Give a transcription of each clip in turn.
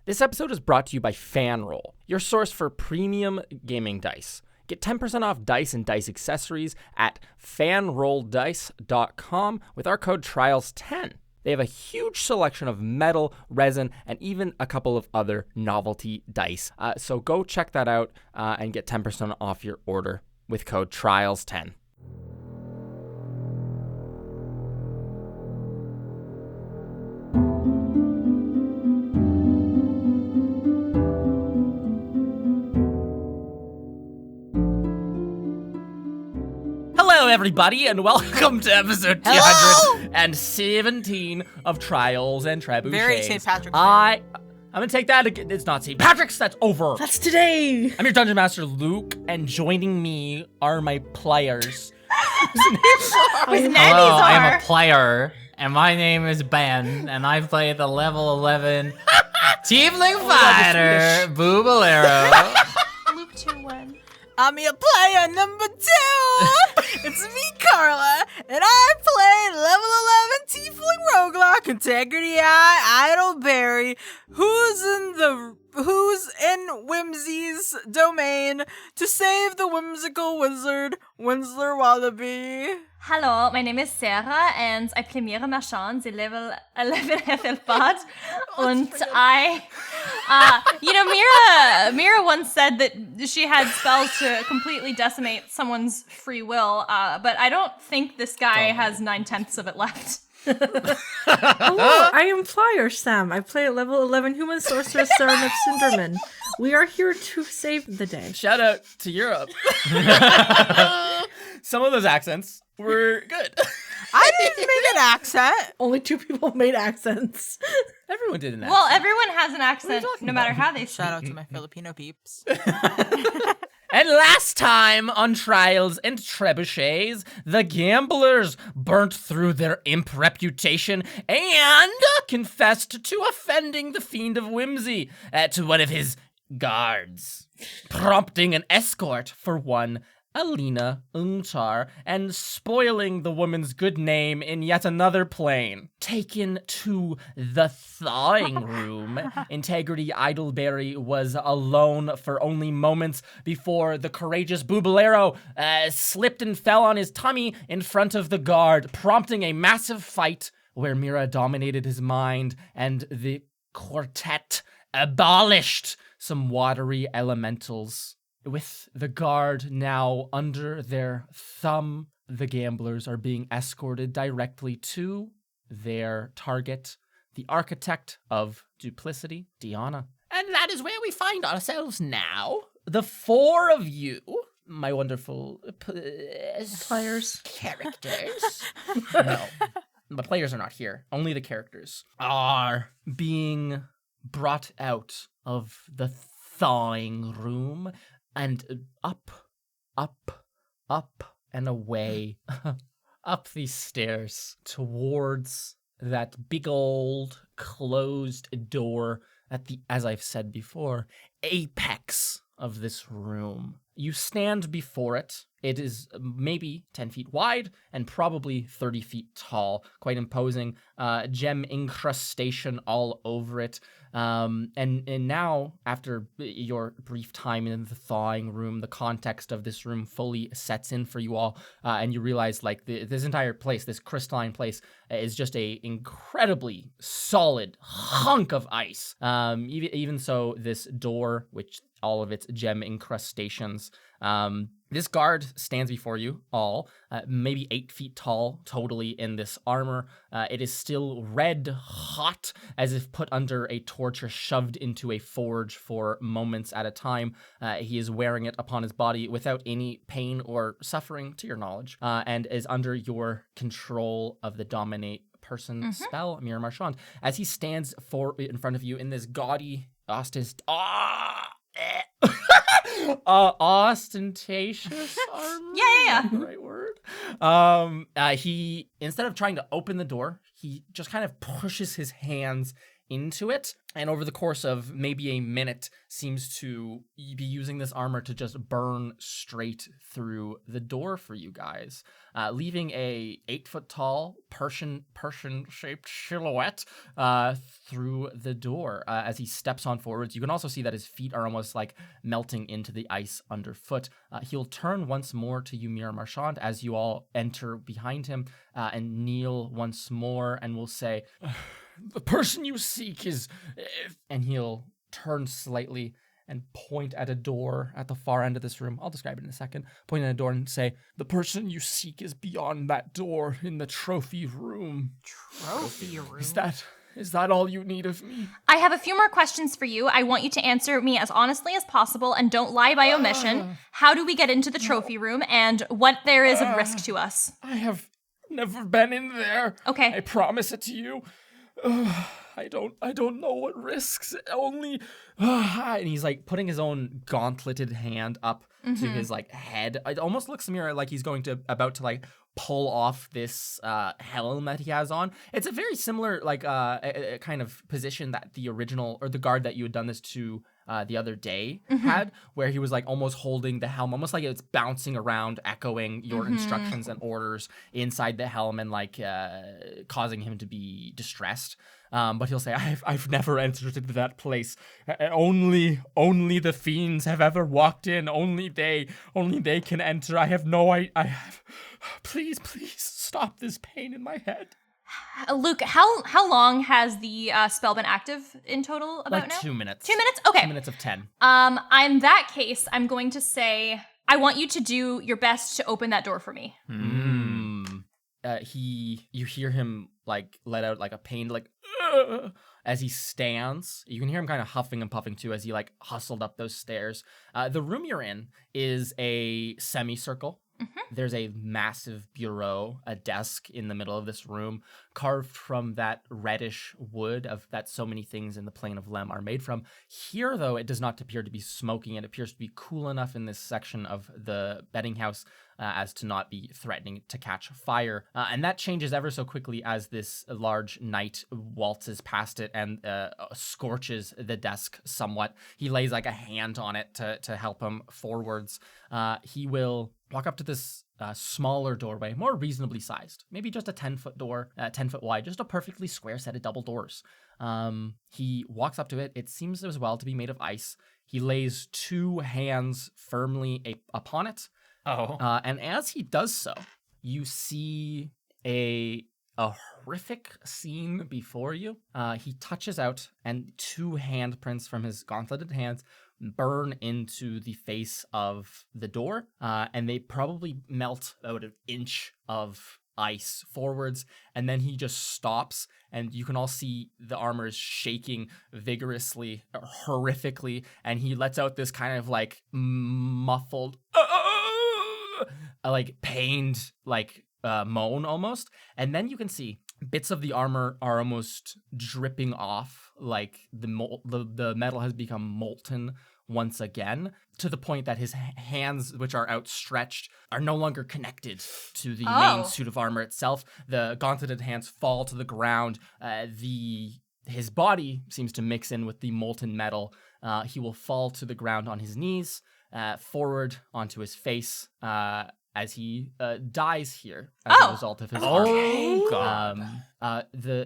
This episode is brought to you by FanRoll, your source for premium gaming dice. Get 10% off dice and dice accessories at fanrolldice.com with our code TRIALS10. They have a huge selection of metal, resin, and even a couple of other novelty dice. So go check that out and get 10% off your order with code TRIALS10. Hello, everybody, and welcome to episode 217 of Trials and Trebuchets. Very St. Patrick's Day. I'm gonna take that again. It's not St. Patrick's, that's over. That's today. I'm your Dungeon Master, Luke, and joining me are my players. Hello, I'm a player, and my name is Ben, and I play the level 11 Tiefling Fighter, Boobalero. Luke 2-1. I'm your player number 2. It's me, Carla, and I play level 11 Tiefling Roguelock Integrity Eye Idleberry, who's in Whimsy's domain to save the whimsical wizard Winsler Wallaby. Hello, my name is Sarah and I play Mira Marchand, the level 11 FL-Bard. And Mira once said that she had spells to completely decimate someone's free will, but I don't think this guy has 9/10 of it left. Hello, I am Flyer Sam. I play at level 11 Human Sorceress Sarah Sinderman. We are here to save the day. Shout out to Europe. Some of those accents were good. I didn't make an accent. Only 2 people made accents. Everyone did an accent. Well, everyone has an accent, no matter how they Shout out to my Filipino peeps. And last time on Trials and Trebuchets, the gamblers burnt through their imp reputation and confessed to offending the Fiend of Whimsy to one of his guards, prompting an escort for one Alina Umtar and spoiling the woman's good name in yet another plane. Taken to the thawing room, Integrity Idleberry was alone for only moments before the courageous Boobalero slipped and fell on his tummy in front of the guard, prompting a massive fight where Mira dominated his mind and the quartet abolished some watery elementals. With the guard now under their thumb, the gamblers are being escorted directly to their target, the architect of duplicity, Diana. And that is where we find ourselves now. The 4 of you, my wonderful Players. characters. No, the players are not here. Only the characters are being brought out of the thawing room. And up, and away, up these stairs towards that big old closed door at the, as I've said before, apex of this room. You stand before it. It is maybe 10 feet wide and probably 30 feet tall, quite imposing, gem incrustation all over it. And now, after your brief time in the thawing room, the context of this room fully sets in for you all, and you realize, like, this entire place, this crystalline place, is just a incredibly solid hunk of ice. Even so, this door, which all of its gem incrustations, this guard stands before you all, maybe 8 feet tall, totally in this armor. It is still red hot, as if put under a torch or shoved into a forge for moments at a time. He is wearing it upon his body without any pain or suffering, to your knowledge, and is under your control of the Dominate Person spell, Mira Marchand. As he stands in front of you in this gaudy, ostentatious armor. Yeah. Right word. He, instead of trying to open the door, he just kind of pushes his hands into it, and over the course of maybe a minute seems to be using this armor to just burn straight through the door for you guys, leaving a 8-foot tall Persian shaped silhouette through the door as he steps on forwards. You can also see that his feet are almost like melting into the ice underfoot. He'll turn once more to you, Mira Marchand, as you all enter behind him and kneel once more, and will say, "The person you seek is..." And he'll turn slightly and point at a door at the far end of this room. I'll describe it in a second. Point at a door and say, "The person you seek is beyond that door in the trophy room." Trophy room. Is that all you need of me? I have a few more questions for you. I want you to answer me as honestly as possible and don't lie by omission. How do we get into the trophy room and what there is of risk to us? I have never been in there. Okay. I promise it to you. I don't know what risks. Only, and he's like putting his own gauntleted hand up to his like head. It almost looks to me like he's about to like pull off this helm that he has on. It's a very similar like a kind of position that the original or the guard that you had done this to the other day had, where he was like almost holding the helm, almost like it's bouncing around, echoing your instructions and orders inside the helm and like causing him to be distressed. But he'll say, I've never entered into that place. Only the fiends have ever walked in. Only they can enter. I have no idea. Please stop this pain in my head. Luke, how long has the spell been active in total about Like now? 2 minutes. 2 minutes? Okay. 2 minutes of 10. In that case, I'm going to say, I want you to do your best to open that door for me. You hear him like let out like a pained like as he stands. You can hear him kind of huffing and puffing too as he like hustled up those stairs. The room you're in is a semicircle. There's a massive bureau, a desk in the middle of this room, carved from that reddish wood of that so many things in the plane of Lem are made from. Here, though, it does not appear to be smoking. It appears to be cool enough in this section of the bedding house as to not be threatening to catch fire. And that changes ever so quickly as this large knight waltzes past it and scorches the desk somewhat. He lays like a hand on it to help him forwards. He will walk up to this smaller doorway, more reasonably sized, maybe just a 10-foot door, 10 foot wide, just a perfectly square set of double doors. He walks up to it. It seems as well to be made of ice. He lays 2 hands firmly upon it. And as he does so, you see a horrific scene before you. He touches out, and 2 handprints from his gauntleted hands burn into the face of the door, and they probably melt about an inch of ice forwards, and then he just stops, and you can all see the armor is shaking vigorously, horrifically, and he lets out this kind of like muffled, like pained, like moan almost, and then you can see bits of the armor are almost dripping off, like the metal has become molten once again, to the point that his hands, which are outstretched, are no longer connected to the main suit of armor itself. The gauntleted hands fall to the ground. His body seems to mix in with the molten metal. He will fall to the ground on his knees, forward onto his face, as he dies here as a result of his armor. Oh, God.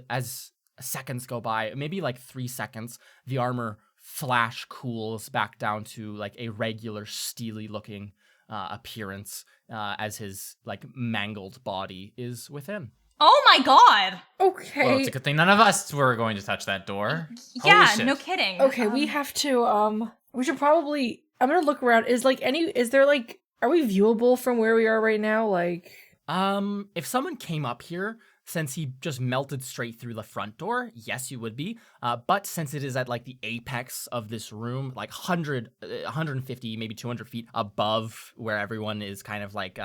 As seconds go by, maybe like 3 seconds, the armor flash cools back down to like a regular steely looking appearance as his like mangled body is within. Oh my god! Okay. Well, it's a good thing none of us were going to touch that door. Yeah, Holy shit. no kidding. Okay, we have to, we should probably, I'm gonna look around. Is there like, are we viewable from where we are right now? Like, if someone came up here, since he just melted straight through the front door, yes, you would be. But since it is at like the apex of this room, like 150, maybe 200 feet above where everyone is kind of like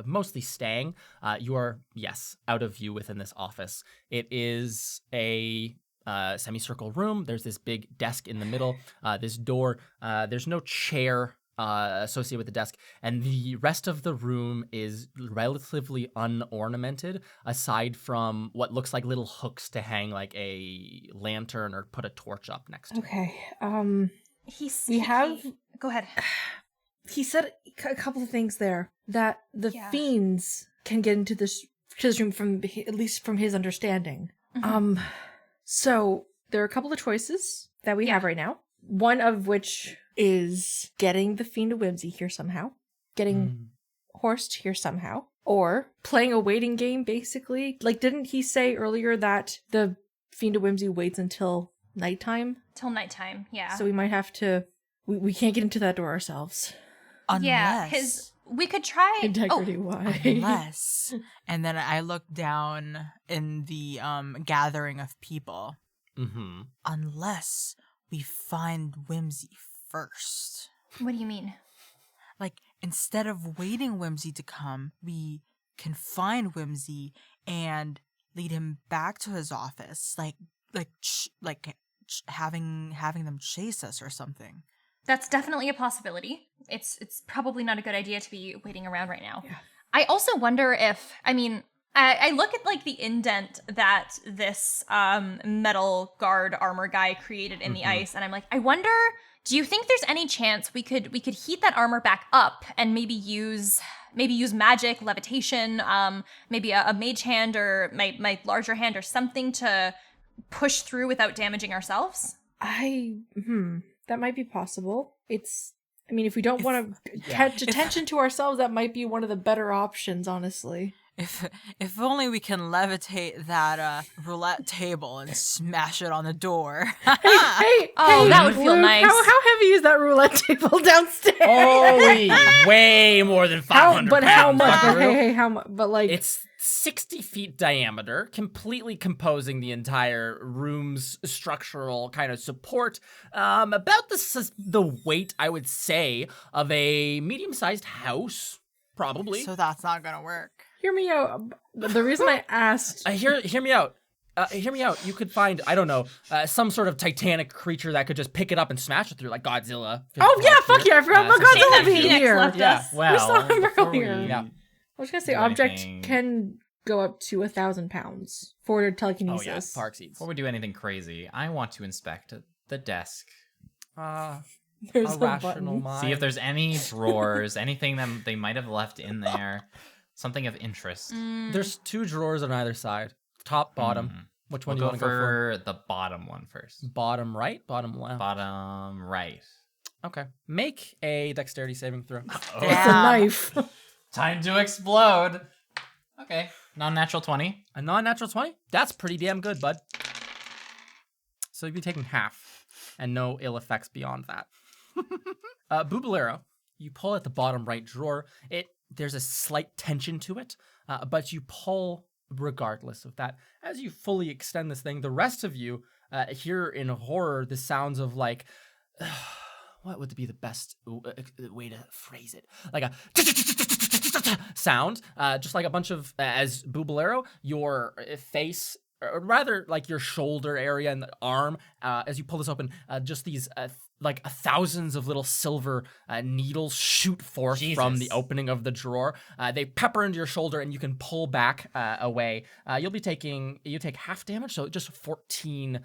mostly staying, you are, yes, out of view within this office. It is a semicircle room. There's this big desk in the middle. This door, there's no chair associated with the desk, and the rest of the room is relatively unornamented, aside from what looks like little hooks to hang like a lantern or put a torch up next to. Okay. Go ahead. He said a couple of things there that the Yeah. fiends can get into this room from at least from his understanding. So there are a couple of choices that we have right now. One of which is getting the Fiend of Whimsy here somehow, getting Horst here somehow, or playing a waiting game, basically. Like, didn't he say earlier that the Fiend of Whimsy waits until nighttime? Till nighttime, yeah. So we might have to... We can't get into that door ourselves. Unless, we could try... Integrity, why? unless, and then I look down in the gathering of people. Mm-hmm. Unless we find Whimsy first. What do you mean? Like, instead of waiting Whimsy to come, we can find Whimsy and lead him back to his office, having them chase us or something. That's definitely a possibility. It's probably not a good idea to be waiting around right now. Yeah. I also wonder if, I look at like the indent that this metal guard armor guy created in the ice, and I'm like, I wonder, do you think there's any chance we could heat that armor back up and maybe use magic, levitation, maybe a mage hand or my larger hand or something to push through without damaging ourselves? That might be possible. If we don't want to catch attention to ourselves, that might be one of the better options, honestly. If only we can levitate that roulette table and smash it on the door. Hey, that would feel Luke, nice. How heavy is that roulette table downstairs? Oh, way more than 500 But how pounds, much? But buckaroo. hey, how much? But like, It's 60 feet diameter, completely composing the entire room's structural kind of support. About the weight, I would say, of a medium-sized house, probably. So that's not gonna work. hear me out. The reason I asked, Hear me out. Hear me out. You could find, I don't know, some sort of titanic creature that could just pick it up and smash it through, like Godzilla. oh yeah, fuck yeah, I forgot about Same Godzilla that being Phoenix here. left Yeah. us. Well, saw him before earlier. we Yeah. I was gonna say, do object anything- can go up to 1,000 pounds for Oh telekinesis. yeah, Park seeds. Before we do anything crazy, I want to inspect the desk. There's A a rational button. mind. See if there's any drawers, anything that they might have left in there, something of interest. There's 2 drawers on either side, top, bottom. Which one We'll do you go want to go for? for the bottom one first. Bottom right, bottom left. Bottom right. Okay. Make a dexterity saving throw. It's a Damn. knife. Time to explode. Okay, non-natural 20. A non-natural 20? That's pretty damn good, bud. So you'd be taking half, and no ill effects beyond that. Bubalero, you pull at the bottom right drawer. There's a slight tension to it, but you pull regardless of that. As you fully extend this thing, the rest of you hear in horror the sounds of like... what would be the best way to phrase it? Like a sound, just like a bunch of, as Bubalero, your face, or rather like your shoulder area and the arm, as you pull this open, just these like thousands of little silver needles shoot forth from the Jesus. opening of the drawer. They pepper into your shoulder and you can pull back away. You take half damage, so just 14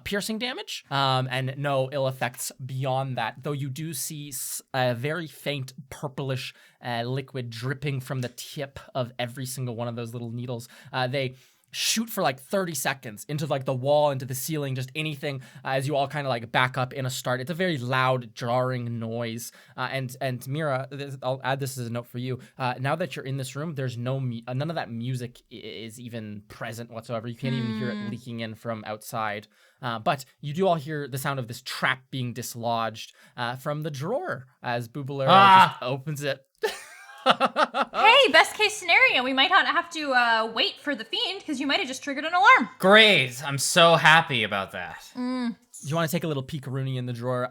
piercing damage, and no ill effects beyond that, though you do see a very faint purplish liquid dripping from the tip of every single one of those little needles. They shoot for like 30 seconds into like the wall, into the ceiling, just anything, as you all kind of like back up in a start. It's a very loud, jarring noise. And Mira, I'll add this as a note for you. Now that you're in this room, there's none of that music is even present whatsoever. You can't even hear it leaking in from outside. But you do all hear the sound of this trap being dislodged from the drawer as Bubalero just opens it. Hey, best case scenario, we might not have to wait for the fiend because you might have just triggered an alarm. Great. I'm so happy about that. You want to take a little peek-a-rooney in the drawer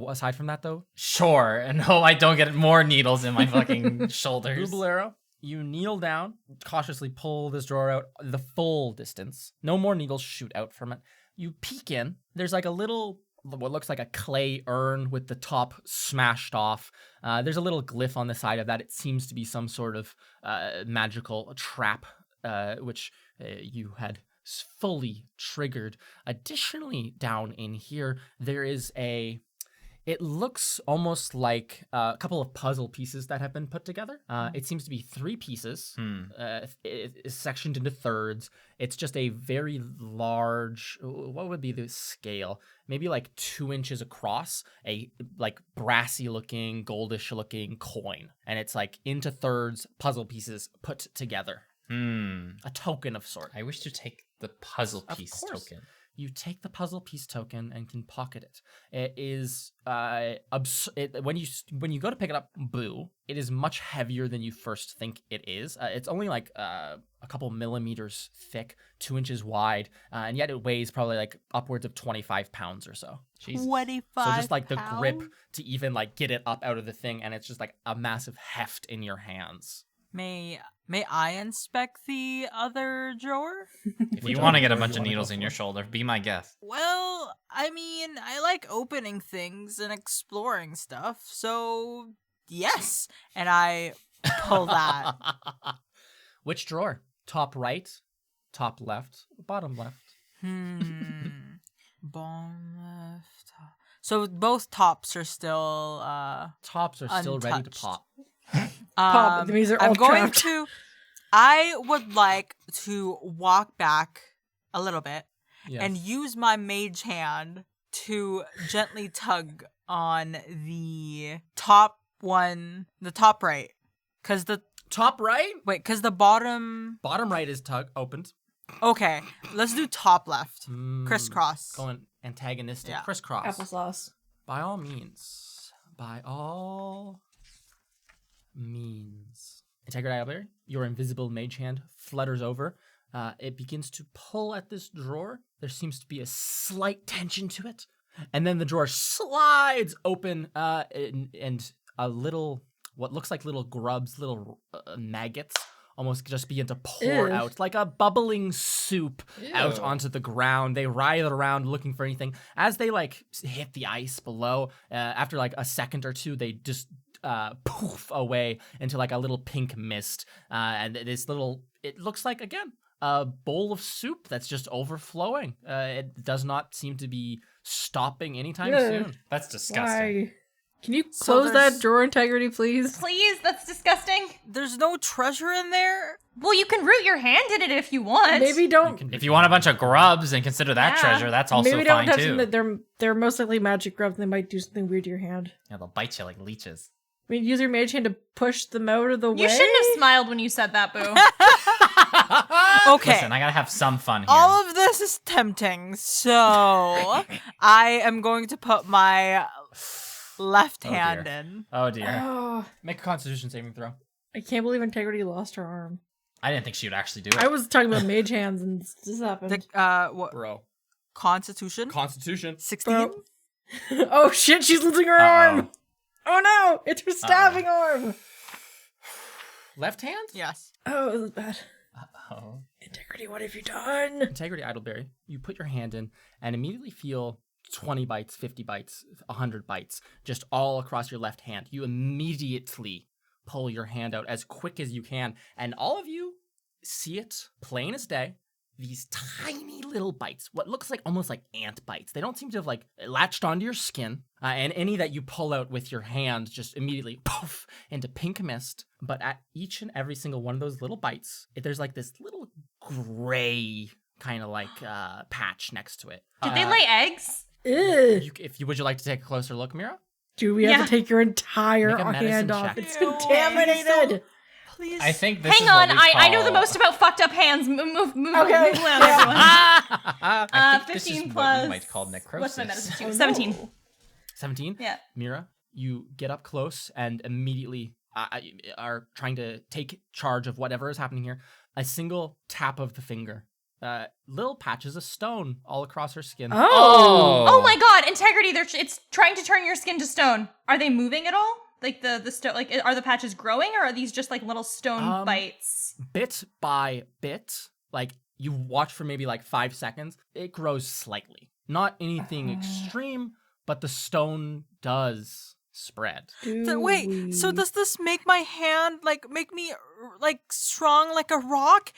aside from that, though? Sure. And no, I don't get more needles in my fucking shoulders. Bubalero, you kneel down, cautiously pull this drawer out the full distance. No more needles shoot out from it. You peek in. There's like a little what looks like a clay urn with the top smashed off. There's a little glyph on the side of that. It seems to be some sort of magical trap, which you had fully triggered. Additionally, down in here, there is it looks almost like a couple of puzzle pieces that have been put together. It seems to be 3 pieces, it is sectioned into thirds. It's just a very large, what would be the scale? Maybe like 2 inches across, a like brassy looking, goldish looking coin. And it's like into thirds, puzzle pieces put together. A token of sort. I wish to take the puzzle piece course. token. You take the puzzle piece token and can pocket it. It is when you go to pick it up, boo. It is much heavier than you first think it is. It's only like a couple millimeters thick, 2 inches wide, and yet it weighs probably like upwards of 25 pounds or so. Jesus. 25 So just like the grip pounds? to even like get it up out of the thing, and it's just like a massive heft in your hands. May I inspect the other drawer? If you want to get a bunch of needles in your shoulder, be my guest. Well, I mean, I like opening things and exploring stuff, so yes. And I pull that. Which drawer? Top right, top left, bottom left. Bottom left. Top. So both tops are still Tops are still ready to untouched. pop. Pop. That means they're all I'm going trapped. I would like to walk back a little bit Yes. and use my mage hand to gently tug on the top right. Cause the top right, bottom. bottom right is opened. Okay, let's do top left. Crisscross. Going antagonistic. Yeah. Crisscross. Applesauce. By all means. By all means. Integrity Albert, your invisible mage hand flutters over. It begins to pull at this drawer. There seems to be a slight tension to it. And then the drawer slides open and a little, what looks like little grubs, little maggots, almost just begin to pour Ew. out like a bubbling soup out Ew. onto the ground. They writhe around looking for anything. As they like hit the ice below, after like a second or two, they just poof away into like a little pink mist. And this little, it looks like, again, a bowl of soup that's just overflowing. It does not seem to be stopping anytime Yeah. soon. That's disgusting. Why? Can you So close there's- that drawer, Integrity, please? Please, that's disgusting. There's no treasure in there? Well, you can root your hand in it if you want. Maybe don't. If you want a bunch of grubs and consider that Yeah. treasure, that's also Maybe don't fine touch too. them. They're most likely magic grubs. They might do something weird to your hand. Yeah, they'll bite you like leeches. I mean, use your mage hand to push them out of the way. You shouldn't have smiled when you said that, Boo. Okay. Listen, I gotta have some fun here. All of this is tempting, so I am going to put my left Oh, hand dear. in. Oh dear. Oh, Make a Constitution saving throw. I can't believe Integrity lost her arm. I didn't think she would actually do it. I was talking about mage hands, and this happened. What? Bro. Constitution? Constitution. 16? Bro. Oh shit! She's losing her arm. Oh no! It's her stabbing arm. Left hand? Yes. Oh, it was bad. Oh. Integrity, what have you done? Integrity Idleberry. You put your hand in and immediately feel 20 bites, 50 bites, 100 bites, just all across your left hand. You immediately pull your hand out as quick as you can, and all of you see it plain as day. These tiny little bites, what looks like almost like ant bites. They don't seem to have like latched onto your skin, and any that you pull out with your hand just immediately poof into pink mist. But at each and every single one of those little bites, there's like this little gray kind of like patch next to it. Did they lay eggs? Ew. Would you like to take a closer look, Mira? Do we have Yeah. to take your entire Make a medicine hand off? check. It's Ew. contaminated. Please. I think this Hang is on, what we I know the call- most about fucked up hands. Move Okay. along, everyone. I think this 15 is plus. what we might call necrosis. What's my medicine? Oh, no. 17. 17? Yeah. Mira, you get up close and immediately are trying to take charge of whatever is happening here. A single tap of the finger. Little patches of stone all across her skin. Oh. Oh my god, integrity! It's trying to turn your skin to stone. Are they moving at all? Like the stone? Like are the patches growing, or are these just like little stone bites? Bit by bit, like you watch for maybe like 5 seconds, it grows slightly. Not anything extreme, but the stone does spread. Wait, so does this make my hand make me strong like a rock?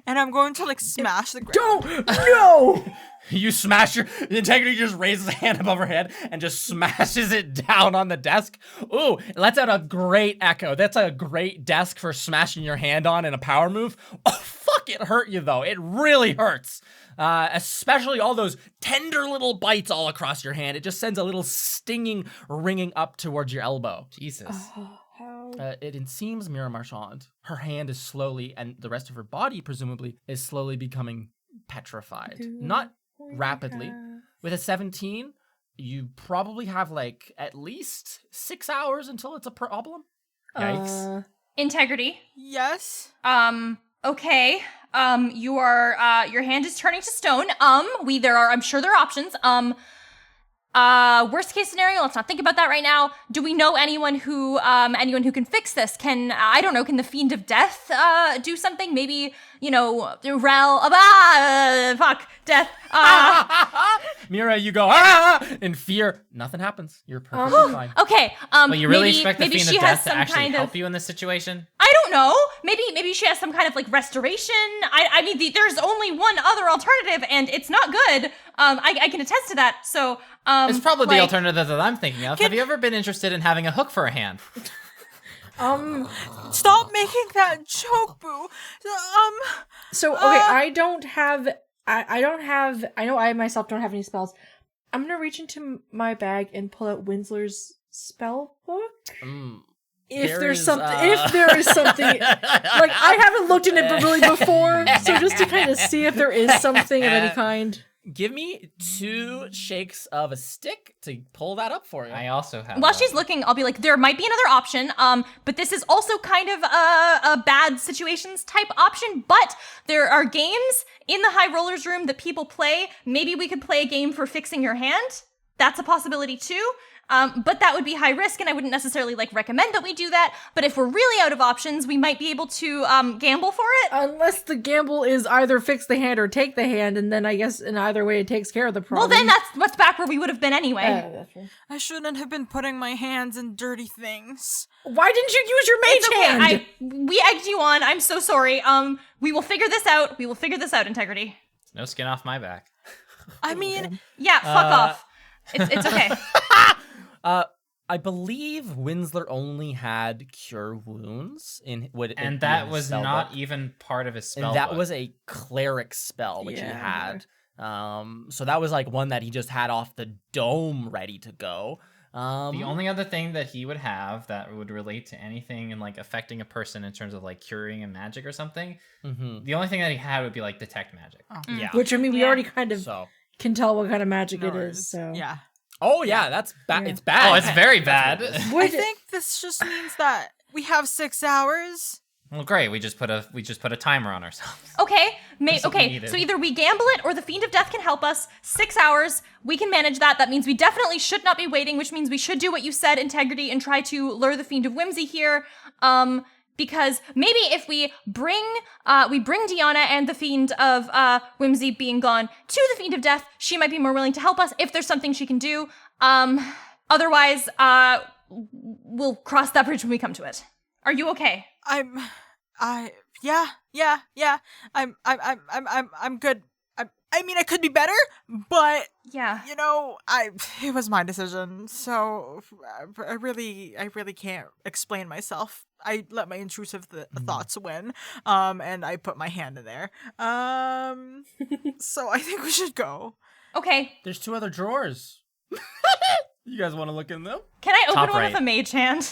And I'm going to smash the ground. Don't! No! You smash the Integrity just raises a hand above her head and just smashes it down on the desk. Ooh, it lets out a great echo. That's a great desk for smashing your hand on in a power move. Oh, fuck, it hurt you though. It really hurts. Especially all those tender little bites all across your hand. It just sends a little stinging ringing up towards your elbow. Jesus. It seems Mira Marchand, her hand is slowly, and the rest of her body presumably, is slowly becoming petrified. Not rapidly. With a 17, you probably have like at least 6 hours until it's a problem. Yikes. Integrity. Yes. Okay. You are your hand is turning to stone. I'm sure there are options. Worst case scenario, let's not think about that right now. Do we know anyone who can fix this? Can the Fiend of Death do something? Maybe, death. Mira, you go in fear. Nothing happens. You're perfectly fine. Okay. Well, you really expect the maybe Fiend she of has Death to some actually kind help of, you in this situation? I don't know. Maybe she has some kind of restoration. I mean, there's only one other alternative, and it's not good. I can attest to that. So, it's probably the alternative that I'm thinking of. Have you ever been interested in having a hook for a hand? Stop making that joke, Boo. So, okay, I know I myself don't have any spells. I'm gonna reach into my bag and pull out Winsler's spell book. If there is something, like I haven't looked in it really before, so just to kind of see if there is something of any kind. Give me 2 shakes of a stick to pull that up for you. I also have. While she's looking, I'll be like, there might be another option. But this is also kind of a bad situations type option. But there are games in the High Rollers room that people play. Maybe we could play a game for fixing your hand. That's a possibility too. But that would be high risk, and I wouldn't necessarily recommend that we do that. But if we're really out of options, we might be able to gamble for it. Unless the gamble is either fix the hand or take the hand, and then I guess in either way it takes care of the problem. Well, then that's back where we would have been anyway. That's right. I shouldn't have been putting my hands in dirty things. Why didn't you use your mage hand? We egged you on. I'm so sorry. We will figure this out. Integrity. No skin off my back. I mean, yeah, fuck off. It's okay. I believe Winsler only had cure wounds and that was not even part of his spell. And that book. was a cleric spell which he had. So that was one that he just had off the dome ready to go. The only other thing that he would have that would relate to anything and affecting a person in terms of curing a magic or something, the only thing that he had would be detect magic. Yeah. Which I mean, we already kind of So. can tell what kind of magic it is. So yeah. Oh yeah, that's bad. Yeah. It's bad. Oh, it's very bad. I think this just means that we have 6 hours. Well, great. We just put a timer on ourselves. Okay, That's what we okay. needed. So either we gamble it or the Fiend of Death can help us. 6 hours, we can manage that. That means we definitely should not be waiting, which means we should do what you said, Integrity, and try to lure the Fiend of Whimsy here. Because maybe if we bring Deanna and the Fiend of Whimsy being gone to the Fiend of Death, she might be more willing to help us if there's something she can do. Otherwise, we'll cross that bridge when we come to it. Are you okay? Yeah. I'm good. I mean, I could be better, but Yeah. it was my decision, so I really can't explain myself. I let my intrusive thoughts win, and I put my hand in there. So I think we should go. Okay. There's 2 other drawers. You guys want to look in them? Can I open Top one right. with a mage hand?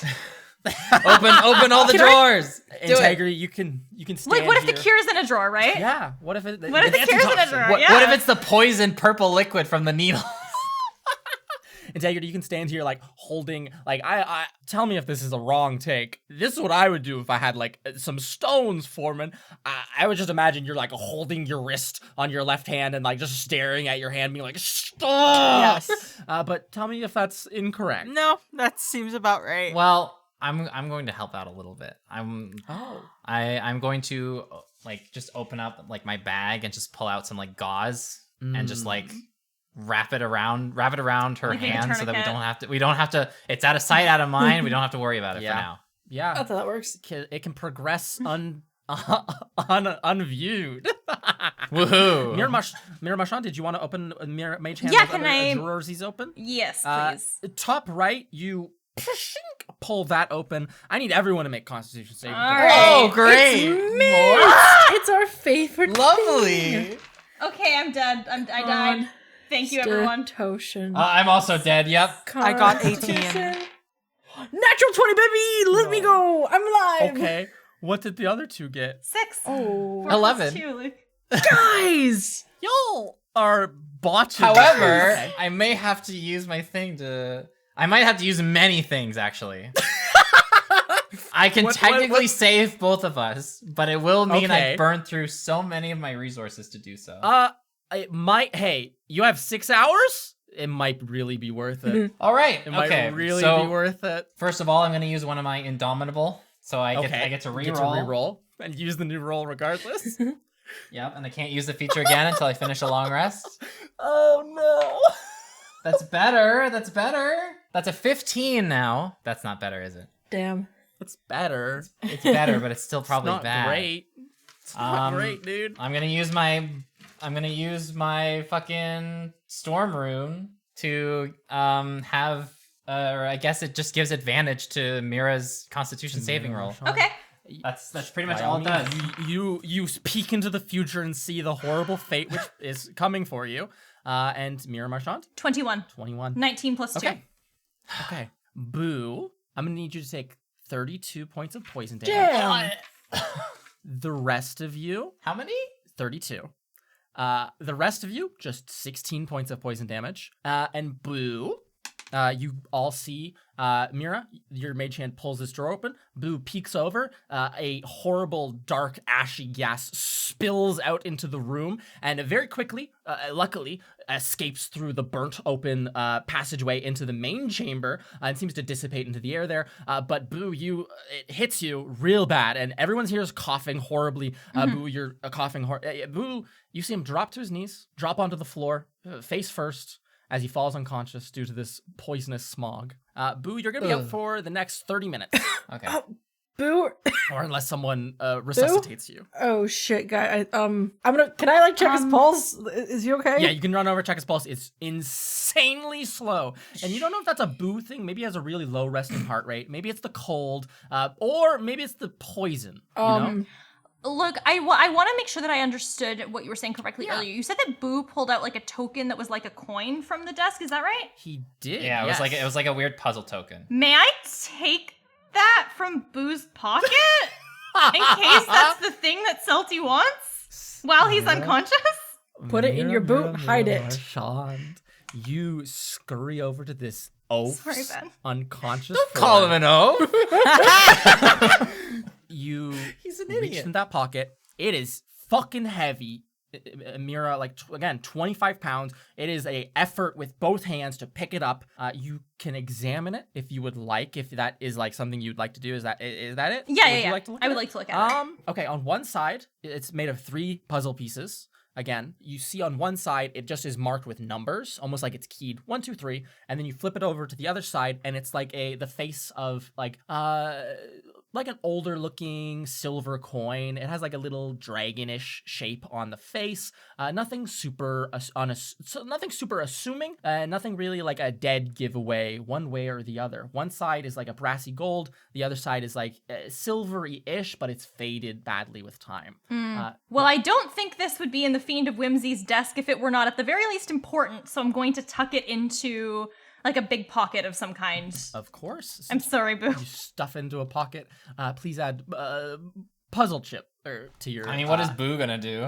Open all the drawers. Do Integrity, you can stand Wait, what if the here. cure's in a drawer, right? Yeah. What if What if the cure's in a drawer? What, Yeah. what if it's the poison purple liquid from the needle? Integrity, you can stand here holding I tell me if this is a wrong take. This is what I would do if I had some stones, Foreman. I would just imagine you're holding your wrist on your left hand and just staring at your hand, being stop. Yes. But tell me if that's incorrect. No, that seems about right. Well, I'm going to help out a little bit. I'm going to just open up my bag and just pull out some gauze and just wrap it around her Like a hand so that tourniquet. we don't have to. It's out of sight, out of mind. We don't have to worry about it for now. Yeah. That's how that works. It can progress unviewed. Woohoo! Mira Marchand, did you want to open Mira Mage Hand? Yeah, can I- drawers he's open? Yes, please. Top right, you pull that open. I need everyone to make Constitution saving All throws. right. Oh, great! It's our favorite. Lovely. Okay, I'm dead. I died. Thank you, everyone. Constitution. I'm also dead. Yep. I got 18. Constitution. Natural 20, baby! Let me go! I'm alive! Okay. What did the other two get? 6. Oh. 4 plus 11. 2, Luke. Guys! Y'all are botching. However, Okay. I may have to use my thing to. I might have to use many things actually. I can technically save both of us, but it will mean Okay. I burn through so many of my resources to do so. It might. Hey, you have 6 hours. It might really be worth it. All right. It might Okay. really so be worth it. first of all, I'm going to use one of my Indomitable, so I get to You get to reroll. reroll and use the new roll regardless. Yep, and I can't use the feature again until I finish a long rest. Oh no. That's better. That's better. That's a 15 now. That's not better, is it? Damn. It's better. It's better, but it's still probably It's not bad. great. It's not great, dude. I'm gonna use my fucking storm rune to have or I guess it just gives advantage to Mira's Constitution saving roll. Okay. That's pretty much By all it does. means, you peek into the future and see the horrible fate which is coming for you. And Mira Marchand, 21. 21. 19 plus 2. Okay. Okay. Boo. I'm gonna need you to take 32 points of poison damage. Damn. The rest of you, How many? 32. The rest of you, just 16 points of poison damage. And Boo, you all see Mira, your mage hand pulls this door open. Boo peeks over. A horrible, dark, ashy gas spills out into the room and very quickly, luckily, escapes through the burnt open passageway into the main chamber and seems to dissipate into the air there. But Boo, it hits you real bad and everyone's here is coughing horribly. Boo, you're coughing. Boo, you see him drop to his knees, drop onto the floor, face first, as he falls unconscious due to this poisonous smog. Boo, you're gonna be out for the next 30 minutes. Okay. Boo. Or unless someone resuscitates you. Oh shit, guy. Can I check his pulse? Is he okay? Yeah, you can run over, check his pulse. It's insanely slow. And you don't know if that's a Boo thing. Maybe he has a really low resting heart rate. Maybe it's the cold. Or maybe it's the poison. You know? Look, I want to make sure that I understood what you were saying correctly earlier. You said that Boo pulled out like a token that was like a coin from the desk. Is that right? He did. Yeah, it yes. was like a weird puzzle token. May I take that from Boo's pocket? In case that's the thing that Salty wants while he's unconscious? Put it in your boot, hide it. Marchand, you scurry over to this oaf's Sorry, Ben. unconscious Call form. him an O. He's an reach idiot. in that pocket. It is fucking heavy. Mira, again, 25 pounds. It is a effort with both hands to pick it up. You can examine it if you would like, if that is like something you'd like to do. Is that it? Yeah, Would you yeah. like to look I at would it? like to look at it. Okay, on one side, it's made of 3 puzzle pieces. Again, you see on one side, it just is marked with numbers, almost like it's keyed 1, 2, 3, and then you flip it over to the other side, and it's like the face of like an older looking silver coin. It has like a little dragonish shape on the face. Nothing super nothing super assuming. Nothing really like a dead giveaway one way or the other. One side is like a brassy gold. The other side is like silvery-ish, but it's faded badly with time. Well, I don't think this would be in the Fiend of Whimsy's desk if it were not at the very least important, so I'm going to tuck it into like a big pocket of some kind. Of course. I'm sorry, Boo. You stuff into a pocket. Please add puzzle chip to your. I mean, what is Boo gonna do?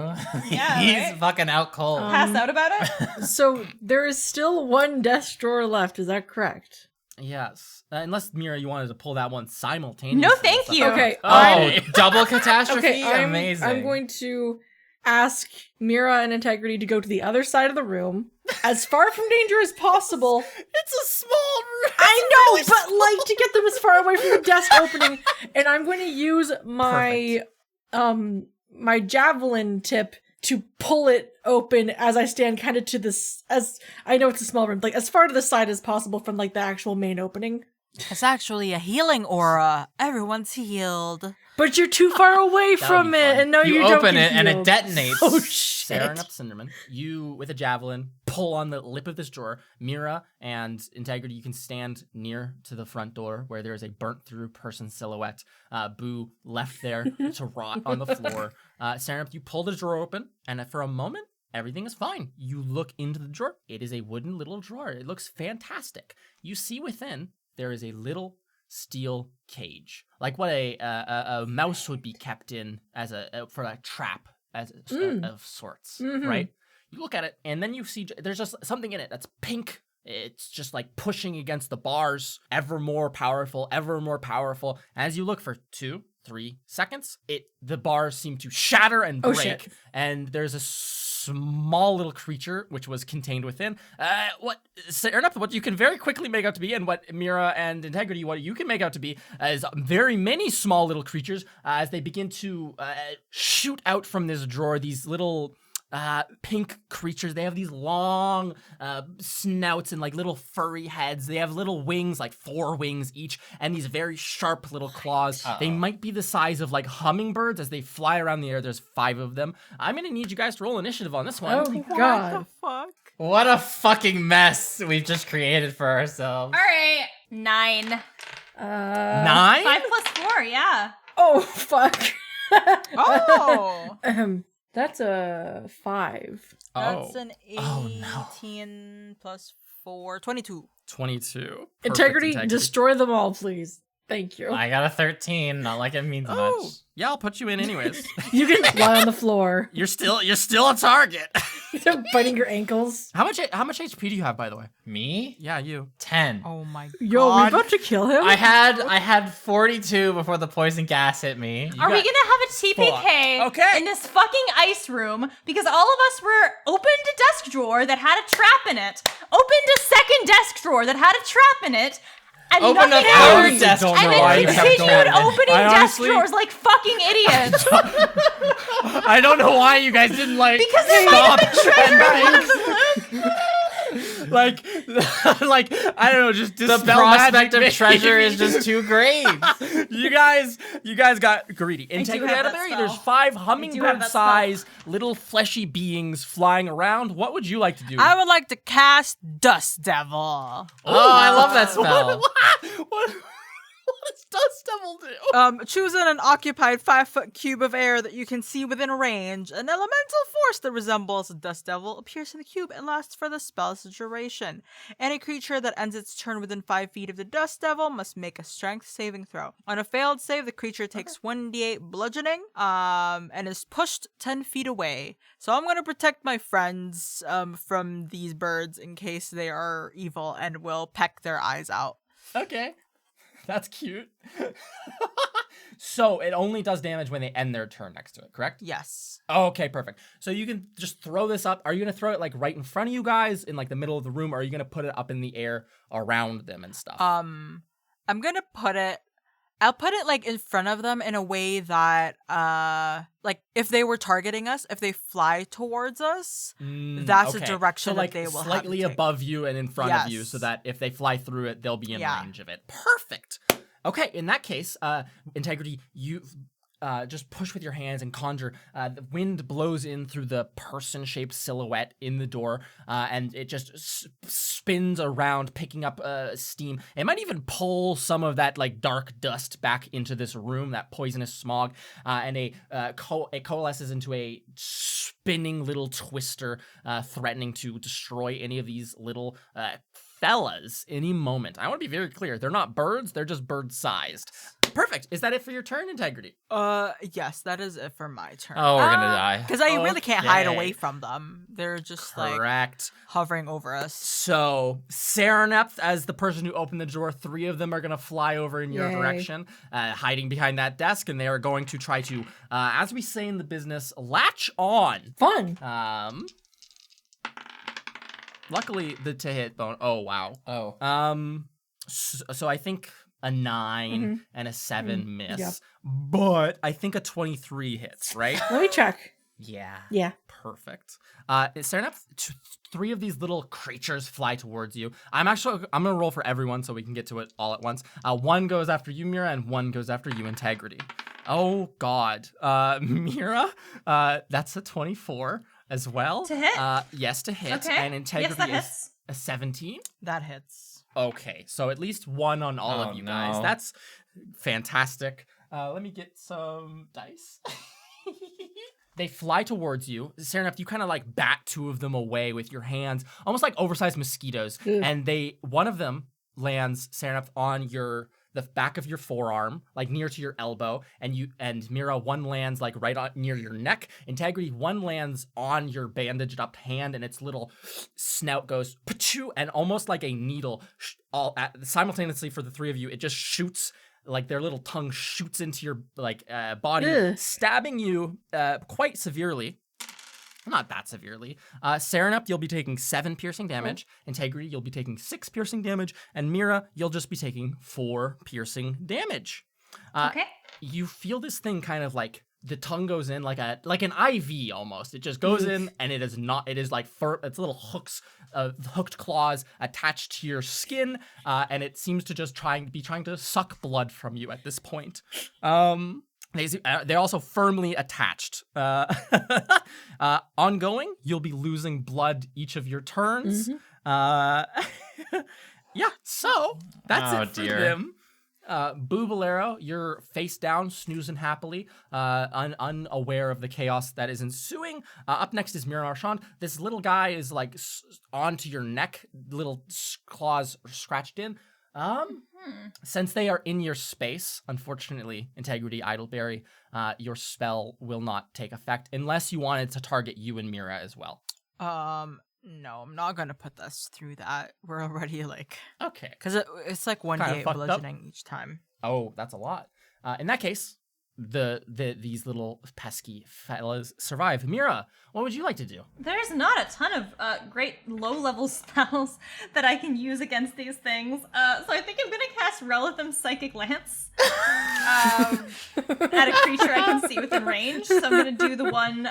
Yeah, He's right? fucking out cold. Pass out about it? So there is still one desk drawer left. Is that correct? Yes. Unless Mira, you wanted to pull that one simultaneously. No, thank you. Okay. Oh, double catastrophe! Okay. Amazing. I'm going to ask Mira and Integrity to go to the other side of the room, as far from danger as possible. It's a small room. I know, but like to get them as far away from the desk opening, and I'm going to use my my javelin tip to pull it open as I stand kind of to this, as I know it's a small room, like as far to the side as possible from like the actual main opening. It's actually a healing aura. Everyone's healed. But you're too far away That would from be it, fun. and no, You don't open get it and it healed. detonates. Oh shit! Sareneth Cinderman, you with a javelin pull on the lip of this drawer. Mira and Integrity, you can stand near to the front door where there is a burnt through person silhouette. Boo left there to rot on the floor. Sareneth, you pull the drawer open, and for a moment, everything is fine. You look into the drawer. It is a wooden little drawer. It looks fantastic. You see within there is a little steel cage, like what a mouse would be kept in as for a trap of sorts, right? You look at it, and then you see there's just something in it that's pink. It's just like pushing against the bars, ever more powerful, ever more powerful. As you look for 2-3 seconds, the bars seem to shatter and Oh, break, shit. and there's a small little creature which was contained within. What you can very quickly make out to be, and what Mira and Integrity, what you can make out to be, is very many small little creatures as they begin to shoot out from this drawer. These little pink creatures. They have these long snouts and like little furry heads. They have little wings, like 4 wings each, and these very sharp little claws. They might be the size of like hummingbirds as they fly around the air. There's 5 of them. I'm gonna need you guys to roll initiative on this one. Oh god! What the fuck? What a fucking mess we've just created for ourselves. All right, 9. 9? 5 plus 4, yeah. Oh fuck! Oh! That's a 5. That's an Oh, no. 18 plus 4, 22. 22. Perfect, Integrity, destroy them all, please. Thank you. I got a 13. Not like it means Oh, much. yeah, I'll put you in anyways. You can lie on the floor. You're still a target. They're biting your ankles. How much HP do you have, by the way? Me? Yeah, you. 10. Oh my Yo, god. we about to kill him? I had 42 before the poison gas hit me. Are we gonna have a TPK Okay. in this fucking ice room? Because all of us were opened a desk drawer that had a trap in it, opened a second desk drawer that had a trap in it, and Open nothing up our else. desk don't And know drawer. why then you kept continued trapping it. opening I desk honestly- drawers like fucking idiots. I don't know why you guys didn't like Because there might have been treasure in one of them. like I don't know, just The dispel prospect magic, of treasure maybe. is just too great. you guys got greedy. Integrity have out of that there. spell. There's 5 that hummingbird-sized little fleshy beings flying around. What would you like to do? I would like to cast Dust Devil. Oh, I love that spell. What does Dust Devil do? Choosing an occupied 5-foot cube of air that you can see within range. An elemental force that resembles a Dust Devil appears in the cube and lasts for the spell's duration. Any creature that ends its turn within 5 feet of the Dust Devil must make a strength saving throw. On a failed save, the creature takes 1d8 bludgeoning, and is pushed 10 feet away. So I'm gonna protect my friends, from these birds in case they are evil and will peck their eyes out. Okay. That's cute. So it only does damage when they end their turn next to it, correct? Yes. Okay, perfect. So you can just throw this up. Are you going to throw it like right in front of you guys in like the middle of the room, or are you going to put it up in the air around them and stuff? I'm gonna I'll put it like in front of them in a way that like if they were targeting us, if they fly towards us, that's a direction so like that they will slightly have to take. above you and in front of you, Yes. so that if they fly through it, they'll be in Yeah. range of it. Perfect. Okay, in that case, Integrity, you just push with your hands and conjure. The wind blows in through the person-shaped silhouette in the door, and it just spins around, picking up steam. It might even pull some of that like dark dust back into this room, that poisonous smog, and it coalesces into a spinning little twister, threatening to destroy any of these little fellas any moment. I want to be very clear. They're not birds. They're just bird-sized. Perfect. Is that it for your turn, Integrity? Yes, that is it for my turn. Oh, we're gonna die. Because I really can't hide Okay. away from them. They're just like Correct. hovering over us. So, Sareneth, as the person who opened the door, 3 of them are going to fly over in your Yay. direction, hiding behind that desk, and they are going to try to, as we say in the business, latch on. Fun. Luckily, to hit bone. Oh, wow. Oh. So I think a 9 and a 7 miss, yeah. but I think a 23 hits, right? Let me check. Yeah. Yeah. Perfect. Serenep, 3 of these little creatures fly towards you. I'm gonna roll for everyone so we can get to it all at once. 1 goes after you, Mira, and 1 goes after you, Integrity. Oh God, Mira, that's a 24 as well. To hit? Yes, to hit. Okay. And Integrity Yes, that is hits. a 17. That hits. Okay, so at least 1 on all Oh, of you guys. no. That's fantastic. Let me get some dice. They fly towards you. Serenep, you kind of like bat 2 of them away with your hands, almost like oversized mosquitoes. Ugh. And one of them lands, Serenep, on the back of your forearm, like near to your elbow, and Mira, 1 lands like near your neck. Integrity, 1 lands on your bandaged up hand, and its little snout goes pachoo, and almost like a needle, simultaneously for the 3 of you, it just shoots. Like their little tongue shoots into your body, Ugh. stabbing you quite severely. Not that severely. Serenep, you'll be taking 7 piercing damage. Integrity, you'll be taking 6 piercing damage. And Mira, you'll just be taking 4 piercing damage. Okay. You feel this thing kind of like the tongue goes in like an IV almost. It just goes in, and it is like it's little hooks, hooked claws attached to your skin, and it seems to just trying to suck blood from you at this point. They're also firmly attached. Ongoing, you'll be losing blood each of your turns. Yeah, so that's it for them. Boobalero, you're face down, snoozing happily, unaware of the chaos that is ensuing. Up next is Mira Marchand. This little guy is like onto your neck, little claws scratched in. Since they are in your space, unfortunately, Integrity, Idleberry, your spell will not take effect unless you wanted to target you and Mira as well. No, I'm not gonna put this through that. We're already like, Okay. because it's like Kinda 1d8 fucked up. bludgeoning each time. Oh, that's a lot. In that case, these little pesky fellas survive. Mira, what would you like to do? There's not a ton of great low-level spells that I can use against these things, so I think I'm gonna cast Relithum Psychic Lance at a creature I can see within range. So I'm gonna do the one